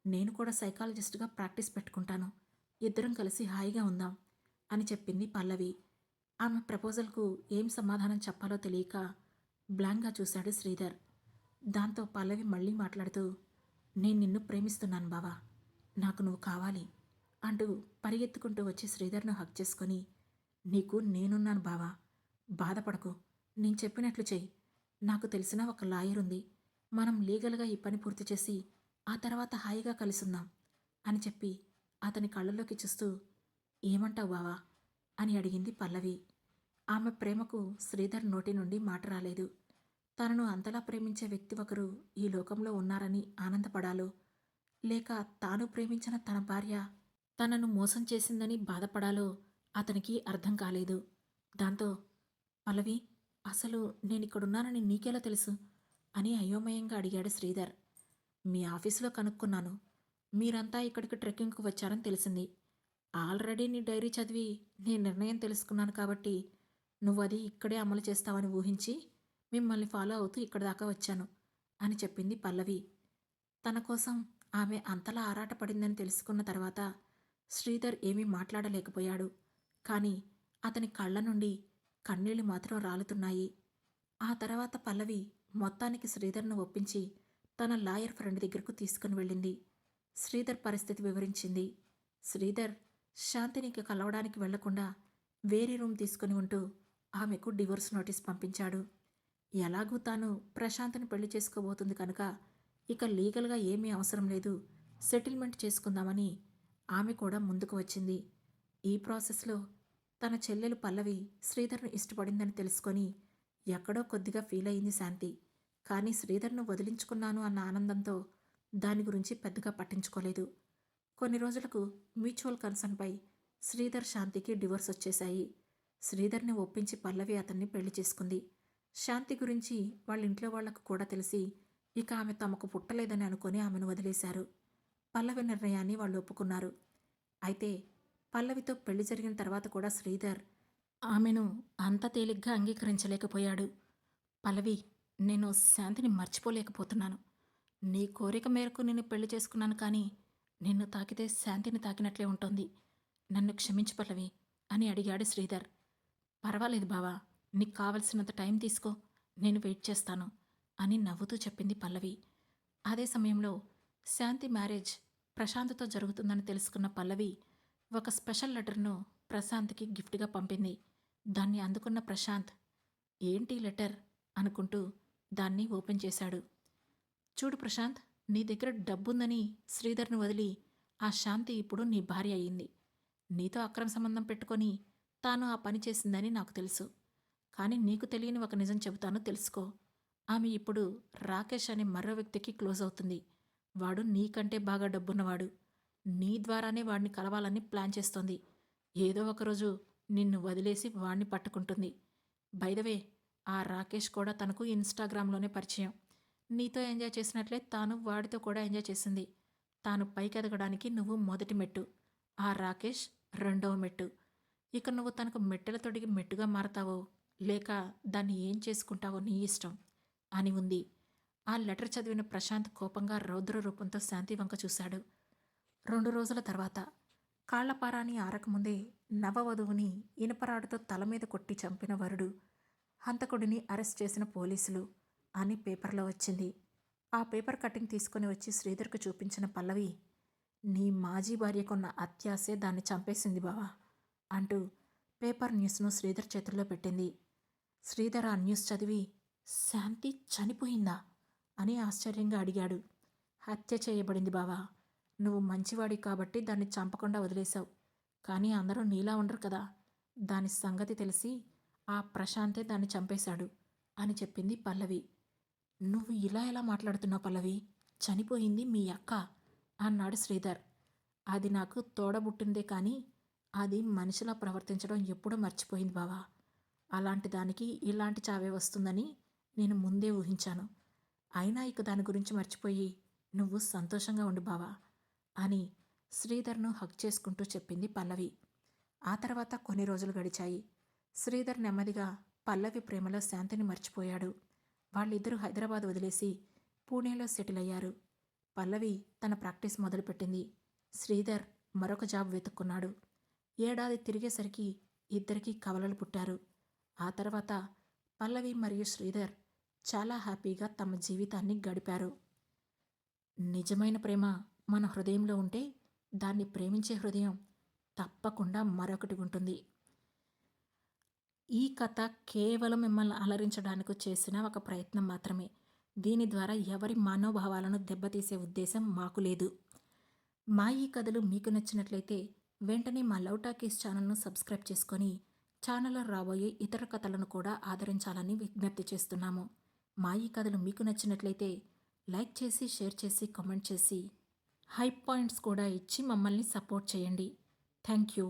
నేను కూడా సైకాలజిస్ట్గా ప్రాక్టీస్ పెట్టుకుంటాను. ఇద్దరం కలిసి హాయిగా ఉందాం అని చెప్పింది పల్లవి. ఆమె ప్రపోజల్కు ఏం సమాధానం చెప్పాలో తెలియక బ్లాంక్గా చూశాడు శ్రీధర్. దాంతో పల్లవి మళ్ళీ మాట్లాడుతూ, నేను నిన్ను ప్రేమిస్తున్నాను బావా. నాకు నువ్వు కావాలి అంటూ పరిగెత్తుకుంటూ వచ్చి శ్రీధర్ను హక్ చేసుకొని, నీకు నేనున్నాను బావా. బాధపడకు. నేను చెప్పినట్లు చెయ్యి. నాకు తెలిసిన ఒక లాయర్ ఉంది. మనం లీగల్గా ఈ పని పూర్తి చేసి ఆ తర్వాత హాయిగా కలిసుందాం అని చెప్పి అతని కళ్ళలోకి చూస్తూ, ఏమంటావు బావా అని అడిగింది పల్లవి. ఆమె ప్రేమకు శ్రీధర్ నోటి నుండి మాట రాలేదు. తనను అంతలా ప్రేమించే వ్యక్తి ఒకరు ఈ లోకంలో ఉన్నారని ఆనందపడాలో, లేక తాను ప్రేమించిన తన భార్య తనను మోసం చేసిందని బాధపడాలో అతనికి అర్థం కాలేదు. దాంతో, పల్లవి, అసలు నేనిక్కడున్నానని నీకెలా తెలుసు అని అయోమయంగా అడిగాడు శ్రీధర్. మీ ఆఫీసులో కనుక్కున్నాను. మీరంతా ఇక్కడికి ట్రెక్కింగ్కు వచ్చారని తెలిసింది. ఆల్రెడీ నీ డైరీ చదివి నీ నిర్ణయం తెలుసుకున్నాను కాబట్టి నువ్వది ఇక్కడే అమలు చేస్తావని ఊహించి మిమ్మల్ని ఫాలో అవుతూ ఇక్కడి దాకా వచ్చాను అని చెప్పింది పల్లవి. తన కోసం ఆమె అంతలా ఆరాటపడిందని తెలుసుకున్న తర్వాత శ్రీధర్ ఏమీ మాట్లాడలేకపోయాడు. కానీ అతని కళ్ళ నుండి కన్నీళ్లు మాత్రం రాలుతున్నాయి. ఆ తర్వాత పల్లవి మొత్తానికి శ్రీధర్ను ఒప్పించి తన లాయర్ ఫ్రెండ్ దగ్గరకు తీసుకుని వెళ్ళింది. శ్రీధర్ పరిస్థితి వివరించింది. శ్రీధర్ శాంతినికి కలవడానికి వెళ్లకుండా వేరే రూమ్ తీసుకుని ఉంటూ ఆమెకు డివోర్స్ నోటీస్ పంపించాడు. ఎలాగూ తాను ప్రశాంత్ని పెళ్లి చేసుకోబోతుంది కనుక ఇక లీగల్గా ఏమీ అవసరం లేదు, సెటిల్మెంట్ చేసుకుందామని ఆమె కూడా ముందుకు వచ్చింది. ఈ ప్రాసెస్లో తన చెల్లెలు పల్లవి శ్రీధర్ను ఇష్టపడిందని తెలుసుకొని ఎక్కడో కొద్దిగా ఫీల్ అయింది శాంతి. కానీ శ్రీధర్ను వదిలించుకున్నాను అన్న ఆనందంతో దాని గురించి పెద్దగా పట్టించుకోలేదు. కొన్ని రోజులకు మ్యూచువల్ కన్సర్న్పై శ్రీధర్ శాంతికి డివోర్స్ వచ్చేశాయి. శ్రీధర్ని ఒప్పించి పల్లవి అతన్ని పెళ్లి చేసుకుంది. శాంతి గురించి వాళ్ళ ఇంట్లో వాళ్లకు కూడా తెలిసి ఇక ఆమె తమకు పుట్టలేదని అనుకొని ఆమెను వదిలేశారు. పల్లవి నిర్ణయాన్ని వాళ్ళు ఒప్పుకున్నారు. అయితే పల్లవితో పెళ్లి జరిగిన తర్వాత కూడా శ్రీధర్ ఆమెను అంత తేలిగ్గా అంగీకరించలేకపోయాడు. పల్లవి, నేను శాంతిని మర్చిపోలేకపోతున్నాను. నీ కోరిక మేరకు నేను పెళ్లి చేసుకున్నాను, కానీ నిన్ను తాకితే శాంతిని తాకినట్లే ఉంటుంది. నన్ను క్షమించు పల్లవి అని అడిగాడు శ్రీధర్. పర్వాలేదు బావా, నీకు కావలసినంత టైం తీసుకో, నేను వెయిట్ చేస్తాను అని నవ్వుతూ చెప్పింది పల్లవి. అదే సమయంలో శాంతి మ్యారేజ్ ప్రశాంత్తో జరుగుతుందని తెలుసుకున్న పల్లవి ఒక స్పెషల్ లెటర్ను ప్రశాంత్కి గిఫ్ట్గా పంపింది. దాన్ని అందుకున్న ప్రశాంత్, ఏంటి లెటర్ అనుకుంటూ దాన్ని ఓపెన్ చేశాడు. చూడు ప్రశాంత్, నీ దగ్గర డబ్బుందని శ్రీధర్ను వదిలి ఆ శాంతి ఇప్పుడు నీ భార్య అయ్యింది. నీతో అక్రమ సంబంధం పెట్టుకొని తాను ఆ పని చేసిందని నాకు తెలుసు. కానీ నీకు తెలియని ఒక నిజం చెబుతాను, తెలుసుకో. ఆమె ఇప్పుడు రాకేష్ అనే మరో వ్యక్తికి క్లోజ్ అవుతుంది. వాడు నీకంటే బాగా డబ్బున్నవాడు. నీ ద్వారానే వాడిని కలవాలని ప్లాన్ చేస్తోంది. ఏదో ఒకరోజు నిన్ను వదిలేసి వాణ్ణి పట్టుకుంటుంది. బైదవే, ఆ రాకేష్ కూడా తనకు ఇన్స్టాగ్రామ్లోనే పరిచయం. నీతో ఎంజాయ్ చేసినట్లే తాను వాడితో కూడా ఎంజాయ్ చేసింది. తాను పైకెదగడానికి నువ్వు మొదటి మెట్టు, ఆ రాకేష్ రెండవ మెట్టు. ఇక నువ్వు తనకు మెట్టెల తొడిగి మెట్టుగా మారతావో లేక దాన్ని ఏం చేసుకుంటావో నీ ఇష్టం అని ఉంది. ఆ లెటర్ చదివిన ప్రశాంత్ కోపంగా రౌద్ర రూపంతో శాంతి వంక చూశాడు. 2 రోజుల తర్వాత కాళ్లపారాని ఆరకముందే నవవధువుని ఇనపరాడుతో తల మీద కొట్టి చంపిన వరుడు, హంతకుడిని అరెస్ట్ చేసిన పోలీసులు అని పేపర్లో వచ్చింది. ఆ పేపర్ కటింగ్ తీసుకుని వచ్చి శ్రీధర్కు చూపించిన పల్లవి, నీ మాజీ భార్యకున్న అత్యాసే దాన్ని చంపేసింది బావా అంటూ పేపర్ న్యూస్ను శ్రీధర్ చేతుల్లో పెట్టింది. శ్రీధర్ ఆ న్యూస్ చదివి, శాంతి చనిపోయిందా అని ఆశ్చర్యంగా అడిగాడు. హత్య చేయబడింది బావా. నువ్వు మంచివాడి కాబట్టి దాన్ని చంపకుండా వదిలేశావు. కానీ అందరూ నీలా ఉండరు కదా. దాని సంగతి తెలిసి ఆ ప్రశాంతే దాన్ని చంపేశాడు అని చెప్పింది పల్లవి. నువ్వు ఇలా ఎలా మాట్లాడుతున్నావు పల్లవి? చనిపోయింది మీ అక్క అన్నాడు శ్రీధర్. అది నాకు తోడబుట్టిందే, కానీ అది మనిషిలా ప్రవర్తించడం ఎప్పుడూ మర్చిపోయింది బావా. అలాంటి దానికి ఇలాంటి చావే వస్తుందని నేను ముందే ఊహించాను. అయినా ఇక దాని గురించి మర్చిపోయి నువ్వు సంతోషంగా ఉండు బావా అని శ్రీధర్ను హగ్ చేసుకుంటూ చెప్పింది పల్లవి. ఆ తర్వాత కొన్ని రోజులు గడిచాయి. శ్రీధర్ నెమ్మదిగా పల్లవి ప్రేమలో శాంతిని మర్చిపోయాడు. వాళ్ళిద్దరూ హైదరాబాద్ వదిలేసి పూణేలో సెటిల్ అయ్యారు. పల్లవి తన ప్రాక్టీస్ మొదలుపెట్టింది. శ్రీధర్ మరొక జాబ్ వెతుక్కున్నాడు. ఏడాది తిరిగేసరికి ఇద్దరికీ కవలలు పుట్టారు. ఆ తర్వాత పల్లవి మరియు శ్రీధర్ చాలా హ్యాపీగా తమ జీవితాన్ని గడిపారు. నిజమైన ప్రేమ మన హృదయంలో ఉంటే దాన్ని ప్రేమించే హృదయం తప్పకుండా మరొకటి ఉంటుంది. ఈ కథ కేవలం మిమ్మల్ని అలరించడానికి చేసిన ఒక ప్రయత్నం మాత్రమే. దీని ద్వారా ఎవరి మనోభావాలను దెబ్బతీసే ఉద్దేశం మాకు లేదు. మా ఈ కథలు మీకు నచ్చినట్లయితే వెంటనే మా లవ్ టాకీస్ ఛానల్ను సబ్స్క్రైబ్ చేసుకొని ఛానల్లో రాబోయే ఇతర కథలను కూడా ఆదరించాలని విజ్ఞప్తి చేస్తున్నాము. మా ఈ కథలు మీకు నచ్చినట్లయితే లైక్ చేసి, షేర్ చేసి, కామెంట్ చేసి, హై పాయింట్స్ కూడా ఇచ్చి మమ్మల్ని సపోర్ట్ చేయండి. Thank you.